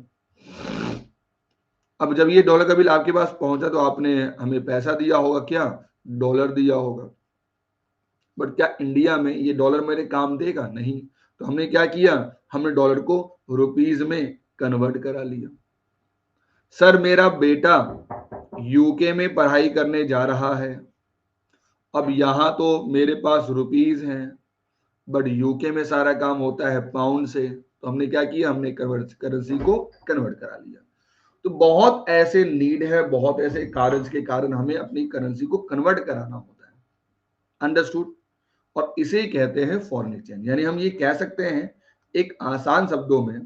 A: अब जब ये डॉलर का बिल आपके पास पहुंचा तो आपने हमें पैसा दिया होगा, क्या, डॉलर दिया होगा। बट क्या इंडिया में ये डॉलर मेरे काम देगा, नहीं। तो हमने क्या किया, हमने डॉलर को रुपीज में कन्वर्ट करा लिया। सर मेरा बेटा यूके में पढ़ाई करने जा रहा है, अब यहां तो मेरे पास रुपीज हैं, बट यूके में सारा काम होता है पाउंड से, तो हमने क्या किया, हमने करेंसी को कन्वर्ट करा लिया। तो बहुत ऐसे नीड है, बहुत ऐसे कारण के कारण हमें अपनी करेंसी को कन्वर्ट कराना होता है, अंडरस्टूड। और इसे कहते हैं फॉरेन एक्सचेंज। यानी हम ये कह सकते हैं एक आसान शब्दों में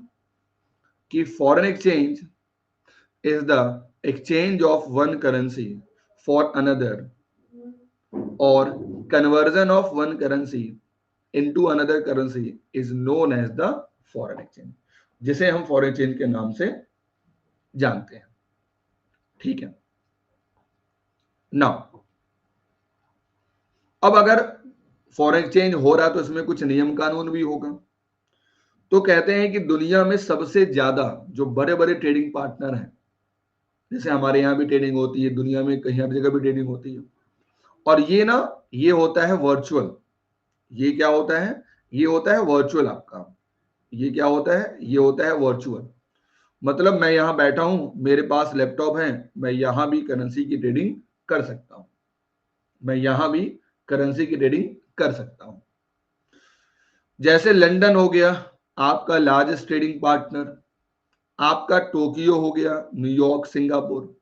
A: कि foreign exchange is the exchange of one currency for another, और conversion of one currency into another currency is known as the foreign exchange, जिसे हम फॉरेन एक्सचेंज के नाम से जानते हैं। ठीक है, नाउ अब अगर फॉरेन एक्सचेंज हो रहा है तो इसमें कुछ नियम कानून भी होगा। तो कहते हैं कि दुनिया में सबसे ज्यादा जो बड़े बड़े ट्रेडिंग पार्टनर हैं, जैसे हमारे यहाँ भी ट्रेडिंग होती है, दुनिया में कहीं हर जगह भी ट्रेडिंग होती है, और ये ना, ये होता है वर्चुअल। ये क्या होता है, ये होता है वर्चुअल आपका, ये क्या होता है, ये होता है वर्चुअल। मतलब मैं यहां बैठा हूं, मेरे पास लैपटॉप है, मैं यहां भी करेंसी की ट्रेडिंग कर सकता हूं, मैं यहां भी करेंसी की ट्रेडिंग कर सकता हूं। जैसे लंदन हो गया आपका लार्जेस्ट ट्रेडिंग पार्टनर, आपका टोक्यो हो गया, न्यूयॉर्क, सिंगापुर,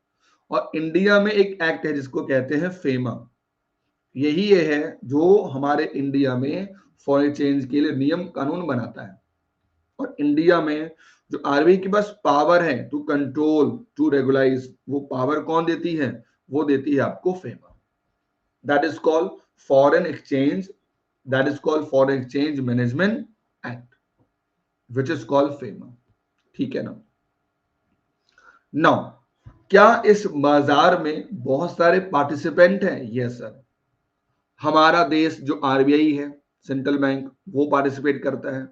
A: और इंडिया में एक एक्ट है जिसको कहते हैं फेमा। यही ये है जो हमारे इंडिया में फॉरेन एक्सचेंज के लिए नियम कानून बनाता है। और इंडिया में जो आरबीआई के पास पावर है टू कंट्रोल, टू रेगुलाइज, वो पावर कौन देती है, वो देती है आपको FEMA. That is called foreign exchange, that is called foreign exchange management act, which is called FEMA. ठीक है ना। नाउ क्या इस बाजार में बहुत सारे पार्टिसिपेंट हैं, यस सर, हमारा देश जो आरबीआई है, सेंट्रल बैंक, वो पार्टिसिपेट करता है।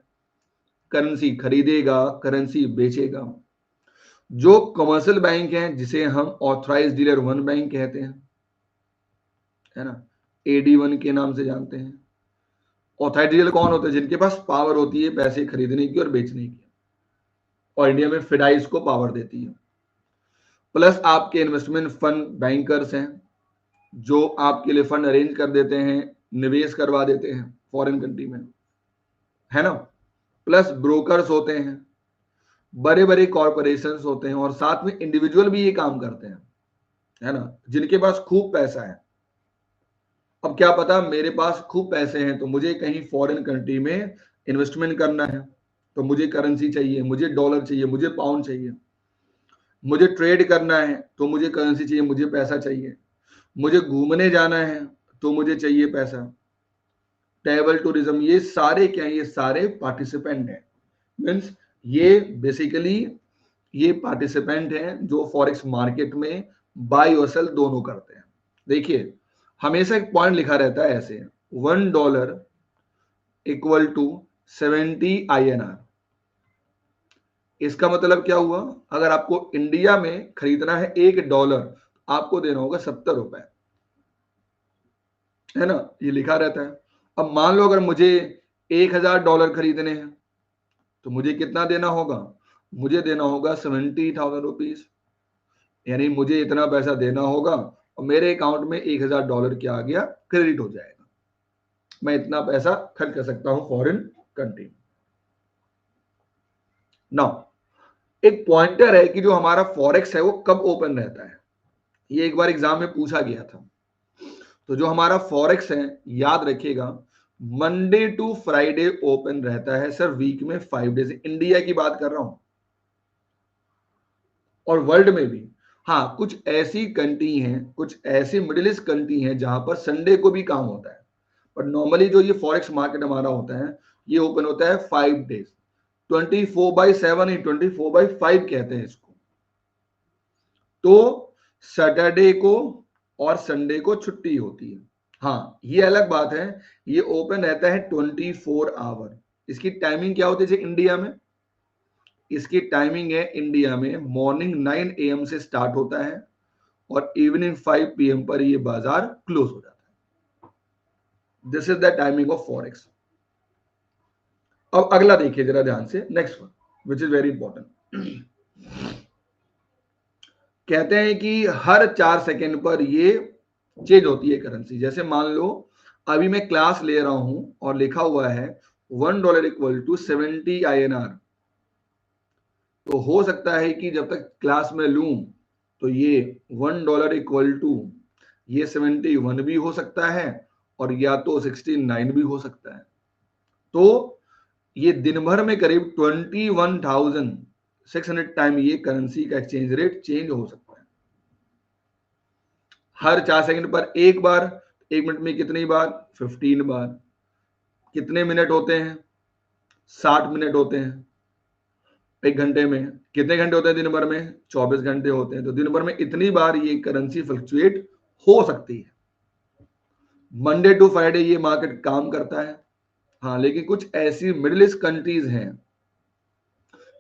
A: करेंसी खरीदेगा, करेंसी बेचेगा। जो कमर्शियल बैंक हैं, जिसे हम ऑथराइज डीलर वन बैंक कहते हैं, है ना, AD1 के नाम से जानते हैं। ऑथराइज डीलर कौन होते हैं? जिनके पास पावर होती है पैसे खरीदने की और बेचने की, और इंडिया में फिडाइस को पावर देती है। प्लस आपके इन्वेस्टमेंट फंड बैंकर्स हैं, जो आपके लिए फंड अरेंज कर देते हैं, निवेश करवा देते हैं फॉरेन कंट्री में, है ना। प्लस ब्रोकर्स होते हैं, बड़े बड़े कॉरपोरेशंस होते हैं, और साथ में इंडिविजुअल भी ये काम करते हैं, है ना, जिनके पास खूब पैसा है। अब क्या पता मेरे पास खूब पैसे हैं तो मुझे कहीं फॉरेन कंट्री में इन्वेस्टमेंट करना है, तो मुझे करेंसी चाहिए, मुझे डॉलर चाहिए, मुझे पाउंड चाहिए। मुझे ट्रेड करना है तो मुझे करेंसी चाहिए, मुझे पैसा चाहिए। मुझे घूमने जाना है तो मुझे चाहिए पैसा। ट्रैवल टूरिज्म, ये सारे क्या है? ये सारे पार्टिसिपेंट हैं। मीन्स ये बेसिकली ये पार्टिसिपेंट हैं जो फॉरेक्स मार्केट में बाय और सेल दोनों करते हैं। देखिए, हमेशा एक पॉइंट लिखा रहता है ऐसे, $1 इक्वल टू 70 INR। इसका मतलब क्या हुआ? अगर आपको इंडिया में खरीदना है $1, आपको देना होगा 70 रुपए, है ना, ये लिखा रहता है। अब मान लो अगर मुझे $1000 खरीदने हैं तो मुझे कितना देना होगा? मुझे देना होगा 70,000 रुपीज, यानी मुझे इतना पैसा देना होगा और मेरे अकाउंट में $1000 क्या आ गया? क्रेडिट हो जाएगा। मैं इतना पैसा खर्च कर सकता हूं फॉरेन कंट्री। नाउ एक पॉइंटर है कि जो हमारा फॉरेक्स है वो कब ओपन रहता है। ये एक बार एग्जाम में पूछा गया था। तो जो हमारा फॉरेक्स है, याद रखिएगा, मंडे टू फ्राइडे ओपन रहता है सर, वीक में 5 डेज। इंडिया की बात कर रहा हूं, और वर्ल्ड में भी। हाँ, कुछ ऐसी कंट्री हैं, कुछ ऐसी मिडिल ईस्ट कंट्री हैं जहां पर संडे को भी काम होता है, पर नॉर्मली जो ये फॉरेक्स मार्केट हमारा होता है, ये ओपन होता है 5 डेज। 24/7 ही, 24/5 कहते हैं इसको। तो सैटरडे को और संडे को छुट्टी होती है। हाँ, ये अलग बात है, ये ओपन रहता है 24 आवर। इसकी टाइमिंग क्या होती है? जैसे इंडिया में, इसकी टाइमिंग है इंडिया में मॉर्निंग 9 AM से स्टार्ट होता है और इवनिंग 5 PM पर ये बाजार क्लोज हो जाता है। This is the timing of forex. अब अगला देखिए जरा ध्यान से, next one which is very important. कहते हैं कि हर 4 सेकेंड पर ये चेंज होती है करेंसी। जैसे मान लो अभी मैं क्लास ले रहा हूं और लिखा हुआ है $1 इक्वल टू 70 INR। तो हो सकता है कि जब तक क्लास में लूं तो ये $1 इक्वल टू ये 71 भी हो सकता है, और या तो 69 भी हो सकता है। तो ये दिन भर में करीब 21,600 टाइम ये करेंसी का एक्सचेंज रेट चेंज हो सकता है। हर 4 सेकंड पर एक बार। 1 मिनट में कितनी बार? 15 बार। कितने मिनट होते हैं? 60 मिनट होते हैं। 1 घंटे में कितने घंटे होते हैं? दिन भर में 24 घंटे होते हैं। तो दिन भर में इतनी बार ये करेंसी फ्लक्चुएट हो सकती है। मंडे टू फ्राइडे ये मार्केट काम करता है। हाँ, लेकिन कुछ ऐसी मिडिल ईस्ट कंट्रीज हैं,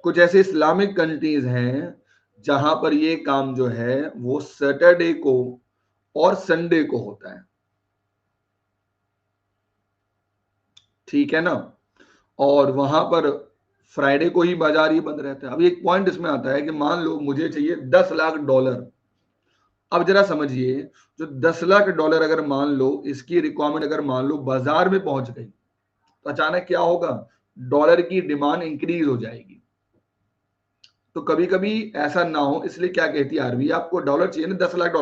A: कुछ ऐसे इस्लामिक कंट्रीज हैं जहां पर ये काम जो है वो सैटरडे को और संडे को होता है। ठीक है ना, और वहां पर फ्राइडे को ही बाजार ही बंद रहता है। अब एक पॉइंट इसमें आता है कि मान लो मुझे चाहिए $10 लाख। अब जरा समझिए, जो $10 लाख अगर मान लो इसकी रिक्वायरमेंट अगर मान लो बाजार में पहुंच गई, तो अचानक क्या होगा? डॉलर की डिमांड इंक्रीज हो जाएगी। तो कभी कभी ऐसा ना हो, इसलिए क्या कहती है आरबीआई, आपको डॉलर चाहिए ना $10 लाख,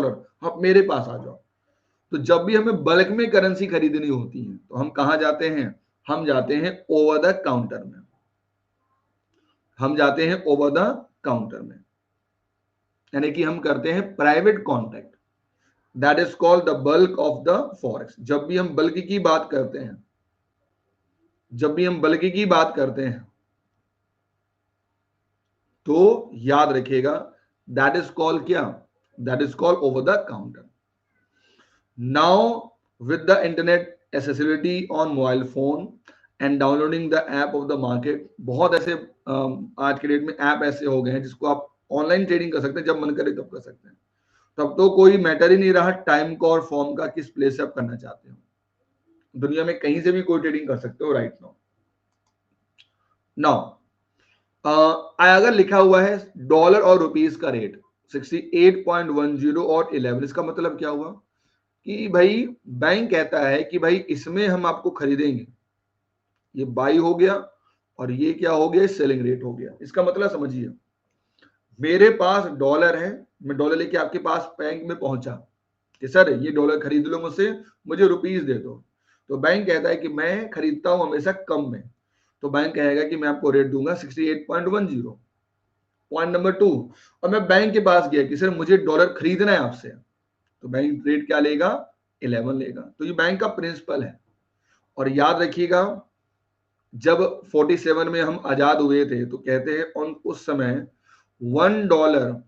A: आप मेरे पास आ जाओ। तो जब भी हमें बल्क में करेंसी खरीदनी होती है तो हम कहाँ जाते हैं? हम जाते हैं ओवर द काउंटर में। हम जाते हैं ओवर द काउंटर में, यानी कि हम करते हैं private contract. That is called the bulk of the forex. जब भी हम बल्क की बात करते हैं, जब भी हम बल्क की बात करते हैं, तो याद रखिएगा, दैट इज कॉल्ड क्या? That is called over the counter. Now with the internet accessibility on mobile phone and downloading the app of the market। बहुत ऐसे आज के डेट में ऐप ऐसे हो गए हैं जिसको आप ऑनलाइन ट्रेडिंग कर सकते हैं, जब मन करे तब कर सकते हैं। तब तो कोई मैटर ही नहीं रहा टाइम का और फॉर्म का, किस प्लेस से आप करना चाहते हो। दुनिया में कहीं से भी कोई ट्रेडिंग कर सकते हो राइट नाउ। नाउ अगर लिखा हुआ है डॉलर और रुपीस का रेट 68.10 और 11, इसका मतलब क्या हुआ कि भाई बैंक कहता है कि भाई इसमें हम आपको खरीदेंगे, ये बाई हो गया और ये क्या हो गया, सेलिंग रेट हो गया। इसका मतलब समझिए, मेरे पास डॉलर है, मैं डॉलर लेके आपके पास बैंक में पहुंचा कि सर ये डॉलर खरीद लो मुझसे, मुझे रुपीस दे दो। तो बैंक कहता है कि मैं खरीदता हूं हमेशा कम में, तो बैंक कहेगा कि मैं आपको रेट दूंगा 68.10। पॉइंट नंबर 2, और मैं बैंक के पास गया कि सर मुझे डॉलर खरीदना है आपसे, तो बैंक रेट क्या लेगा, 11 लेगा। तो ये बैंक का प्रिंसिपल है। और याद रखिएगा, जब 47 में हम आजाद हुए थे तो कहते हैं उस समय $1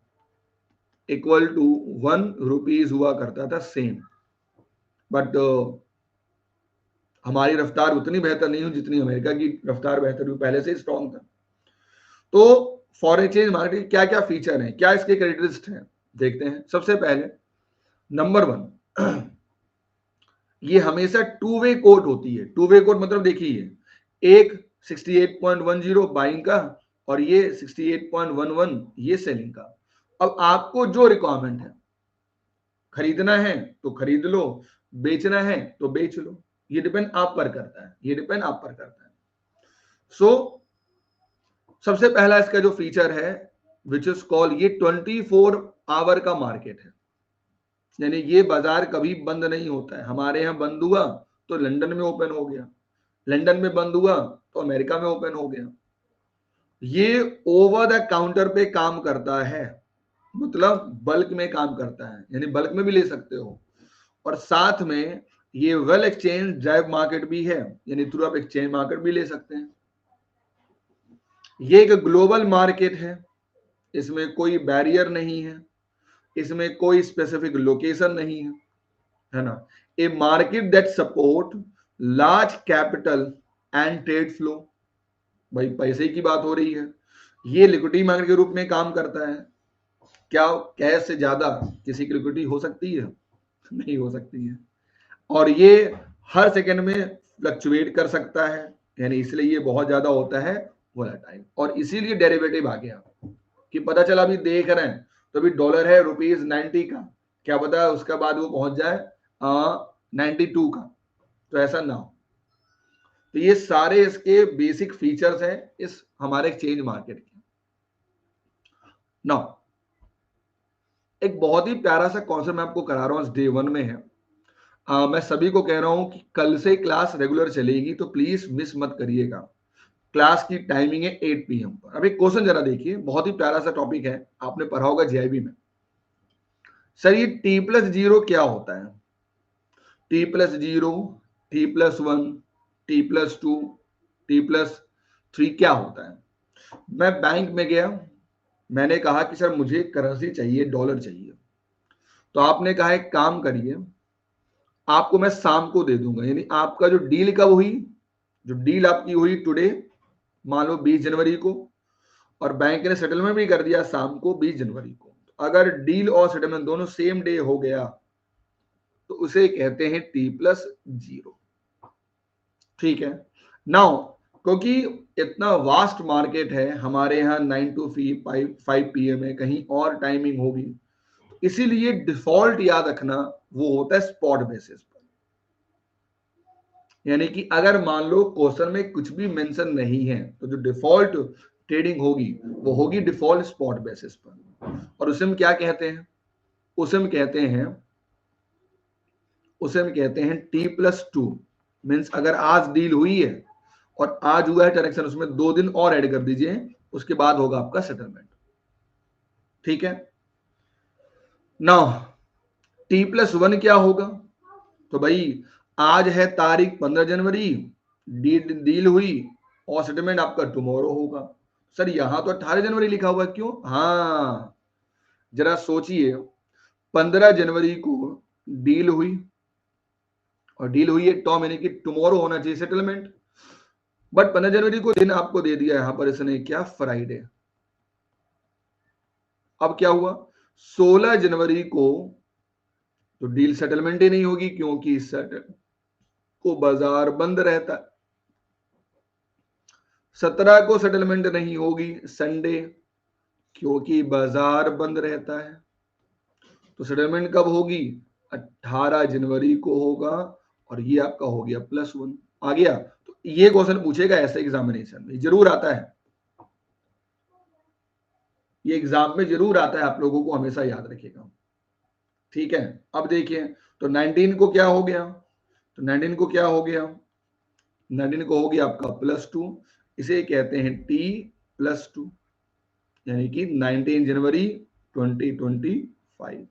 A: इक्वल टू 1 रुपीज हुआ करता था सेम। बट हमारी रफ्तार उतनी बेहतर नहीं हुई जितनी अमेरिका की रफ्तार बेहतर हुई, पहले से स्ट्रॉन्ग था। तो फॉरेन एक्सचेंज मार्केट क्या क्या फीचर हैं, क्या इसके कैरेक्टरिस्टिक्स हैं, देखते हैं। सबसे पहले नंबर 1, ये हमेशा टू वे कोट होती है। टू वे कोट मतलब देखिए, एक 68.10 बाइंग का और ये 68.11 ये सेलिंग का। अब आपको जो रिक्वायरमेंट है, खरीदना है तो खरीद लो, बेचना है तो बेच लो, ये डिपेंड आप पर करता है, ये डिपेंड आप पर करता है। सो सबसे पहला इसका जो फीचर है विच इज कॉल, ये 24 आवर का मार्केट है, यानी ये बाजार कभी बंद नहीं होता है। हमारे यहाँ बंद हुआ तो लंदन में ओपन हो गया, लंदन में बंद हुआ तो अमेरिका में ओपन हो गया। ये ओवर द काउंटर पे काम करता है, मतलब बल्क में काम करता है, यानी बल्क में भी ले सकते हो। और साथ में ये वेल एक्सचेंज ड्राइव मार्केट भी है, यानी थ्रू आप एक्सचेंज मार्केट भी ले सकते हैं। ये एक ग्लोबल मार्केट है, इसमें कोई बैरियर नहीं है, इसमें कोई स्पेसिफिक लोकेशन नहीं है ना। A market that support large capital and trade flow, भाई पैसे की बात हो रही है, ये लिक्विडिटी मार्केट के रूप में काम करता है। क्या कैश से ज्यादा किसी की लिक्विडिटी हो सकती है? नहीं हो सकती है। और ये हर सेकंड में फ्लक्चुएट कर सकता है, यानी इसलिए ये बहुत ज्यादा होता है वोलेटाइल। और इसीलिए डेरिवेटिव आ गया कि पता चला अभी देख रहे हैं तो अभी डॉलर है ₹90 का, क्या पता उसके बाद वो पहुंच जाए 92 का, तो ऐसा ना हो। तो ये सारे इसके बेसिक फीचर्स हैं इस हमारे एक्सचेंज मार्केट के। नाउ एक बहुत ही प्यारा सा कॉन्सेप्ट मैं आपको करा रहा हूँ, डे 1 में है। मैं सभी को कह रहा हूं कि कल से क्लास रेगुलर चलेगी, तो प्लीज मिस मत करिएगा। क्लास की टाइमिंग है 8 PM पर। अब एक क्वेश्चन जरा देखिए, बहुत ही प्यारा सा टॉपिक है, आपने पढ़ा होगा जीआईबी में। सर ये T+0 क्या होता है? T+0, T+1, T+2, T+3 क्या होता है? मैं बैंक में गया, मैंने कहा कि सर मुझे करेंसी चाहिए, डॉलर चाहिए। तो आपने कहा एक काम करिए, आपको मैं शाम को दे दूंगा, यानी आपका जो डील कब हुई, जो डील आपकी हुई टुडे, मान लो 20 जनवरी को, और बैंक ने सेटलमेंट भी कर दिया शाम को 20 जनवरी को। अगर डील और सेटलमेंट दोनों सेम डे हो गया तो उसे कहते हैं T+0। ठीक है। नाउ क्योंकि इतना वास्ट मार्केट है, हमारे यहाँ 9 to 5 PM है, कहीं और टाइमिंग होगी, इसीलिए डिफॉल्ट याद रखना वो होता है स्पॉट बेसिस पर। यानी कि अगर मान लो क्वेश्चन में कुछ भी मेंशन नहीं है तो जो डिफॉल्ट ट्रेडिंग होगी वो होगी डिफॉल्ट स्पॉट बेसिस पर। और उसे हम क्या कहते हैं? उसे हम कहते हैं T+2। मीन्स अगर आज डील हुई है और आज हुआ है ट्रांजेक्शन, उसमें 2 दिन और ऐड कर दीजिए, उसके बाद होगा आपका सेटलमेंट। ठीक है। नाउ T+1 क्या होगा? तो भाई आज है तारीख 15 जनवरी, डील हुई और सेटलमेंट आपका टुमारो होगा। सर यहां तो 18 जनवरी लिखा हुआ है, क्यों? हाँ, जरा सोचिए, 15 जनवरी को डील हुई और डील हुई है टॉम यानी कि टुमारो होना चाहिए सेटलमेंट, बट 15 जनवरी को दिन आपको दे दिया यहां पर इसने क्या, फ्राइडे। अब क्या हुआ, 16 जनवरी को तो डील सेटलमेंट ही नहीं होगी क्योंकि सेटल को बाजार बंद रहता है। 17 को सेटलमेंट नहीं होगी संडे, क्योंकि बाजार बंद रहता है। तो सेटलमेंट कब होगी, 18 जनवरी को होगा, और ये आपका हो गया +1 आ गया। तो ये क्वेश्चन पूछेगा ऐसे एग्जामिनेशन में, जरूर आता है, ये एग्जाम में जरूर आता है, आप लोगों को हमेशा याद रखिएगा। ठीक है, अब देखिए तो 19 को क्या हो गया, तो 19 को क्या हो गया, 19 को हो गया आपका +2, इसे कहते हैं T+2, यानी कि 19 जनवरी 2025।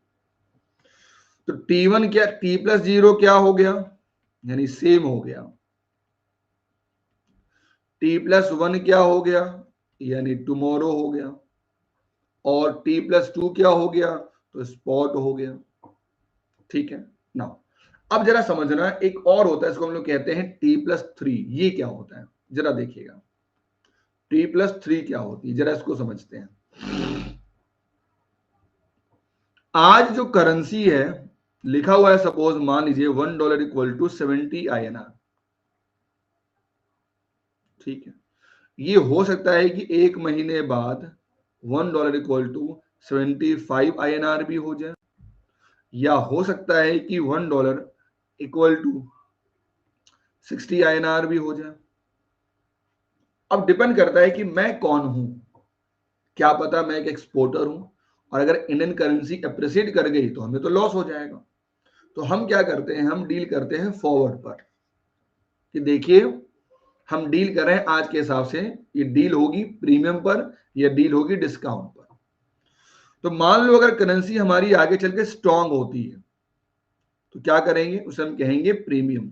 A: तो T1 क्या, T+0 क्या हो गया, यानी सेम हो गया। T+1 क्या हो गया, यानी टुमारो हो गया। और T+2 क्या हो गया, तो स्पॉट हो गया। ठीक है ना, अब जरा समझना, एक और होता है इसको हम लोग कहते हैं T+3, ये क्या होता है जरा देखिएगा, T+3 क्या होती है जरा इसको समझते हैं। आज जो करेंसी है लिखा हुआ है, सपोज मान लीजिए $1 = 70 INR। ठीक है, ये हो सकता है कि एक महीने बाद $1 = 75 INR भी हो जाए, या हो सकता है कि $1 = 60 INR भी हो जाए। अब डिपेंड करता है कि मैं कौन हूं, क्या पता मैं एक एक्सपोर्टर हूं, और अगर इंडियन करेंसी अप्रिशिएट कर गई तो हमें तो लॉस हो जाएगा। तो हम क्या करते हैं, हम डील करते हैं फॉरवर्ड पर, कि देखिए हम डील कर रहे हैं आज के हिसाब से, ये डील होगी प्रीमियम पर या डील होगी डिस्काउंट पर। तो मान लो अगर करेंसी हमारी आगे चल के स्ट्रांग होती है तो क्या करेंगे, उसे हम कहेंगे प्रीमियम,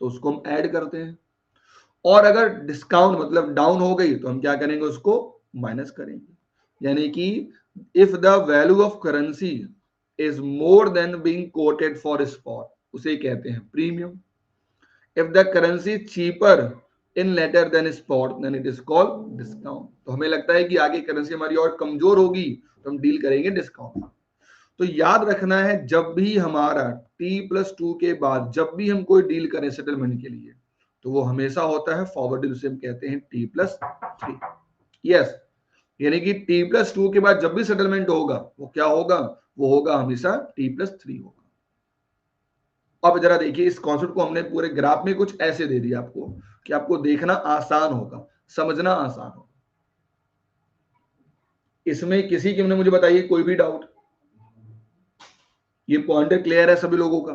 A: तो उसको हम ऐड करते हैं। और अगर डिस्काउंट मतलब डाउन हो गई तो हम क्या करेंगे, उसको माइनस करेंगे। यानी कि if the value of currency is more than being quoted for spot, उसे कहते हैं premium. If the currency cheaper in later than spot then it is called discount. तो हमें लगता है कि आगे करेंसी हमारी और कमजोर होगी तो हम डील करेंगे डिस्काउंट। तो याद रखना है, जब भी हमारा T+2 के बाद जब भी हम कोई डील करें सेटलमेंट के लिए, तो वो हमेशा होता है फॉरवर्ड डील, उसे हम कहते हैं T+3। यस, यानी कि T+2 के बाद जब भी सेटलमेंट होगा वो क्या होगा, वो होगा हमेशा T+3 होगा। अब जरा देखिए, इस कॉन्सेप्ट को हमने पूरे ग्राफ में कुछ ऐसे दे दिया आपको कि आपको देखना आसान होगा, समझना आसान होगा। इसमें किसी के मुझे बताइए कोई भी डाउट, ये पॉइंटर क्लियर है सभी लोगों का।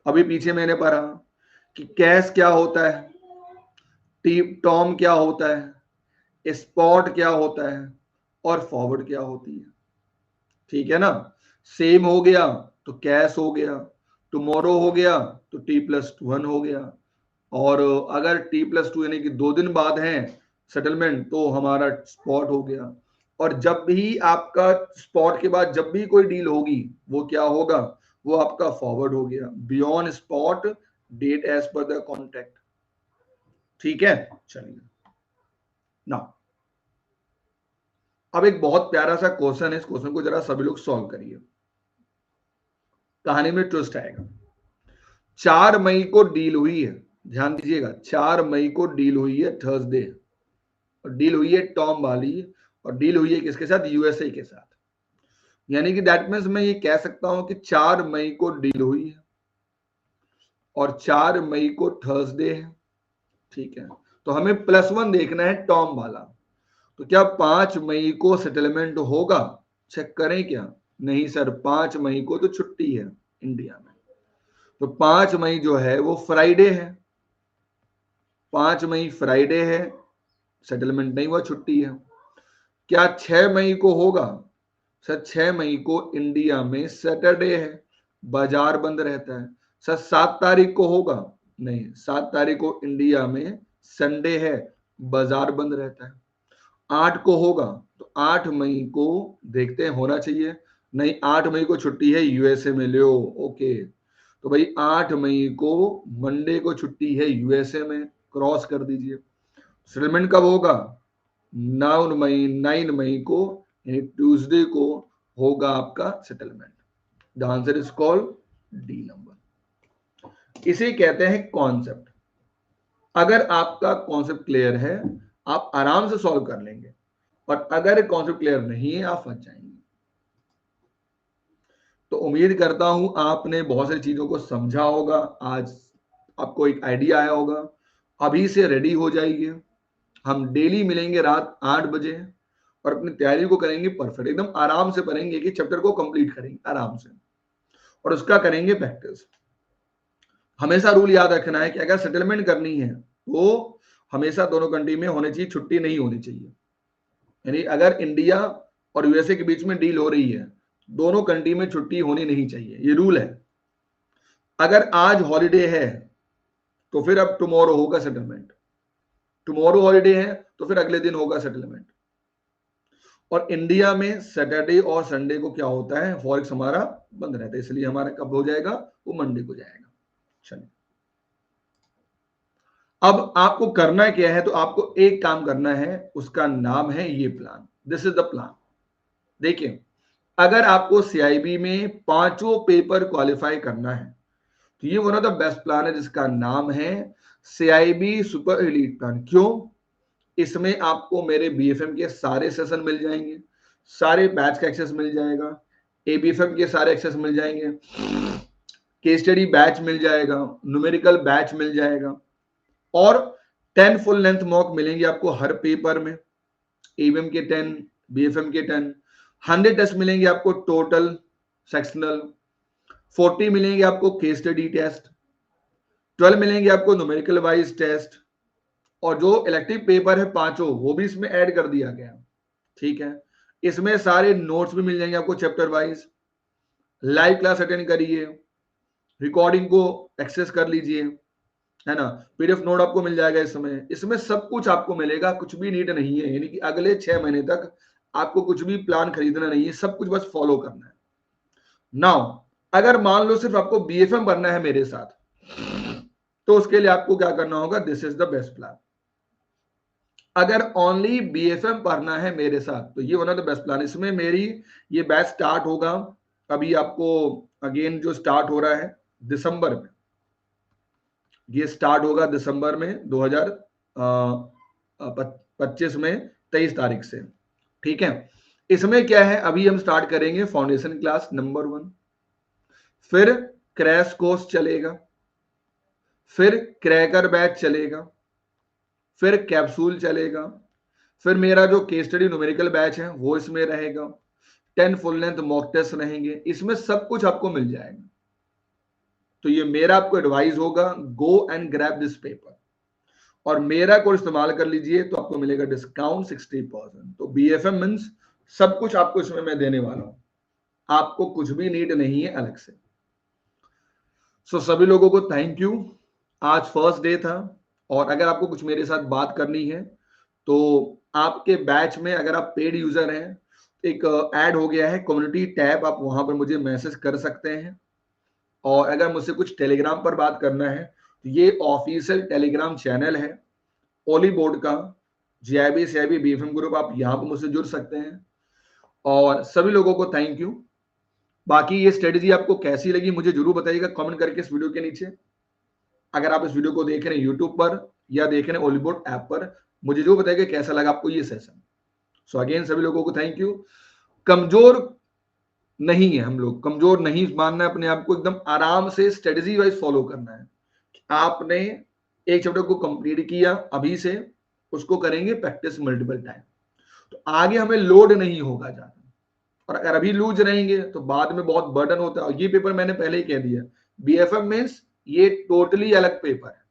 A: अभी पीछे मैंने पढ़ा कि कैश क्या होता है, टॉम क्या होता है, स्पॉट क्या होता है, और फॉरवर्ड क्या होती है। ठीक है ना, सेम हो गया तो कैश हो गया, टुमारो हो गया तो T+1 हो गया, और अगर T+2 यानी कि 2 दिन बाद है सेटलमेंट तो हमारा स्पॉट हो गया। और जब भी आपका स्पॉट के बाद जब भी कोई डील होगी वो क्या होगा, वो आपका फॉरवर्ड हो गया, beyond spot date as per the contract. ठीक है, चलिए ना, अब एक बहुत प्यारा सा क्वेश्चन है, इस क्वेश्चन को जरा सभी लोग सॉल्व करिए। कहानी में ट्विस्ट आएगा। 4 मई को डील हुई है, ध्यान दीजिएगा, 4 मई को डील हुई है थर्सडे, और डील हुई है टॉम वाली, और डील हुई है किसके साथ, यूएसए के साथ। यानी कि दैट मीन्स मैं ये कह सकता हूं कि 4 मई को डील हुई है और 4 मई को थर्सडे है। ठीक है, तो हमें +1 देखना है टॉम वाला। तो क्या 5 मई को सेटलमेंट होगा, चेक करें क्या, नहीं सर 5 मई को तो छुट्टी है इंडिया में, तो 5 मई जो है वो फ्राइडे है, 5 मई फ्राइडे है, सेटलमेंट नहीं हुआ, छुट्टी है। क्या 6 मई को होगा, सर 6 मई को इंडिया में सैटरडे है, बाजार बंद रहता है। सर 7 तारीख को होगा, नहीं 7 तारीख को इंडिया में संडे है, बाजार बंद रहता है। 8 को होगा, तो 8 मई को देखते हैं होना चाहिए, नहीं 8 मई को छुट्टी है यूएसए में, लो ओके। तो भाई 8 मई को मंडे को छुट्टी है यूएसए में, क्रॉस कर दीजिए। सेटलमेंट कब होगा? 9 मई को यानी ट्यूसडे को होगा आपका settlement. The answer is called D number. इसे कहते हैं कॉन्सेप्ट। अगर आपका कॉन्सेप्ट क्लियर है आप आराम से सॉल्व कर लेंगे, और अगर कॉन्सेप्ट क्लियर नहीं है आप फंस जाएंगे। तो उम्मीद करता हूं आपने बहुत सारी चीजों को समझा होगा, आज आपको एक आइडिया आया होगा। अभी से रेडी हो जाइए, हम डेली मिलेंगे रात 8 बजे और अपनी तैयारी को करेंगे परफेक्ट, एकदम आराम से पढ़ेंगे कि चैप्टर को कंप्लीट करेंगे आराम से, और उसका करेंगे प्रैक्टिस। हमेशा रूल याद रखना है कि अगर सेटलमेंट करनी है तो हमेशा दोनों कंट्री में होनी चाहिए, छुट्टी नहीं होनी चाहिए। यानी अगर इंडिया और यूएसए के बीच में डील हो रही है, दोनों कंट्री में छुट्टी होनी नहीं चाहिए, ये रूल है। अगर आज हॉलीडे है तो फिर अब टुमारो होगा सेटलमेंट, टुमारो हॉलीडे है तो फिर अगले दिन होगा सेटलमेंट। और इंडिया में सैटरडे और संडे को क्या होता है, फॉरेक्स हमारा बंद रहता है, इसलिए हमारा कब हो जाएगा, वो मंडे को जाएगा। चलिए, अब आपको करना क्या है, तो आपको एक काम करना है, उसका नाम है ये plan. This is the plan. देखिए, अगर आपको सीआईबी में 5 पेपर क्वालिफाई करना है तो ये one of the best plan है, जिसका नाम है सीआईबी सुपर एलीट प्लान। क्यों? इसमें आपको मेरे बीएफएम के सारे सेशन मिल जाएंगे, सारे बैच का एक्सेस मिल जाएगा, एबीएफएम के सारे एक्सेस मिल जाएंगे, केस स्टडी बैच मिल जाएगा, न्यूमेरिकल बैच मिल जाएगा, और 10 फुल लेंथ मॉक मिलेंगे आपको हर पेपर में। एबीएम के 10, बीएफएम के 10, 100 टेस्ट मिलेंगे आपको टोटल सेक्शनल, 40 मिलेंगे आपको केस स्टडी टेस्ट, 12 मिलेंगे आपको न्यूमेरिकल वाइज टेस्ट, और जो इलेक्टिव पेपर है 5 वो भी इसमें ऐड कर दिया गया। ठीक है, इसमें सारे नोट्स भी मिल जाएंगे आपको chapter wise. Live class attend करिए, रिकॉर्डिंग को एक्सेस कर लीजिए, है ना। पीडीएफ नोट आपको मिल जाएगा इसमें सब कुछ आपको मिलेगा, कुछ भी नीड नहीं है। यानी कि अगले 6 महीने तक आपको कुछ भी प्लान खरीदना नहीं है, सब कुछ बस फॉलो करना है। नाउ अगर मान लो सिर्फ आपको बीएफएम करना है मेरे साथ, तो उसके लिए आपको क्या करना होगा, this is the best plan. अगर ओनली बीएफएम पढ़ना है मेरे साथ तो ये one of the best plan. इसमें मेरी ये बैच स्टार्ट होगा, अभी आपको अगेन जो स्टार्ट हो रहा है दिसंबर में, ये स्टार्ट होगा दिसंबर में 2025 में 23 तारीख से। ठीक है, इसमें क्या है, अभी हम स्टार्ट करेंगे फाउंडेशन क्लास नंबर 1, फिर क्रैश कोर्स चलेगा, फिर क्रैकर बैच चलेगा, फिर कैप्सूल चलेगा, फिर मेरा जो केस स्टडी न्यूमेरिकल बैच है वो इसमें रहेगा, 10 फुल लेंथ मॉक टेस्ट रहेंगे, इसमें सब कुछ आपको मिल जाएगा। तो ये मेरा आपको एडवाइस होगा, go and grab this paper, और मेरा कोड इस्तेमाल कर लीजिए तो आपको मिलेगा डिस्काउंट 60%। तो बीएफएम मींस सब कुछ आपको इसमें मैं देने वाला हूं, आपको कुछ भी नीड नहीं है अलग से। सो सभी लोगों को थैंक यू। आज फर्स्ट डे था, और अगर आपको कुछ मेरे साथ बात करनी है तो आपके बैच में अगर आप पेड यूजर हैं, एक ऐड हो गया है कम्युनिटी टैब, आप वहां पर मुझे मैसेज कर सकते हैं। और अगर मुझसे कुछ टेलीग्राम पर बात करना है तो ये ऑफिशियल टेलीग्राम चैनल है ओली बोर्ड का, जीआईबी सीआईबी बीएफएम ग्रुप, आप यहाँ पर मुझसे जुड़ सकते हैं। और सभी लोगों को थैंक यू। बाकी ये स्ट्रेटेजी आपको कैसी लगी मुझे जरूर बताइएगा कमेंट करके इस वीडियो के नीचे। अगर आप इस वीडियो को देख रहे हैं यूट्यूब पर या देख रहे हैं ओली बोर्ड ऐप पर, मुझे जरूर बताइएगा कैसा लगा आपको ये सेशन। सो अगेन सभी लोगों को थैंक यू। कमजोर नहीं है हम लोग, कमजोर नहीं मानना है अपने आप को, एकदम आराम से स्ट्रेटेजी वाइज फॉलो करना है। आपने एक चैप्टर को कंप्लीट किया, अभी से उसको करेंगे प्रैक्टिस मल्टीपल टाइम, तो आगे हमें लोड नहीं होगा ज्यादा। और अगर अभी लूज रहेंगे तो बाद में बहुत बर्डन होता है। और ये पेपर मैंने पहले ही कह दिया, बीएफएम मींस ये टोटली अलग पेपर है,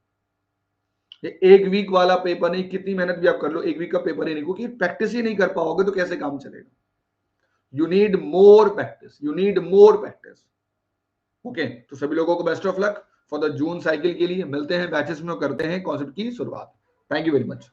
A: ये एक वीक वाला पेपर नहीं। कितनी मेहनत भी आप कर लो, एक वीक का पेपर ही नहीं, क्योंकि प्रैक्टिस ही नहीं कर पाओगे तो कैसे काम चलेगा। You need more practice, you need more practice. Okay, तो सभी लोगों को best of luck for the June cycle के लिए। मिलते हैं बैचेस में, करते हैं कॉन्सेप्ट की शुरुआत। Thank you very much.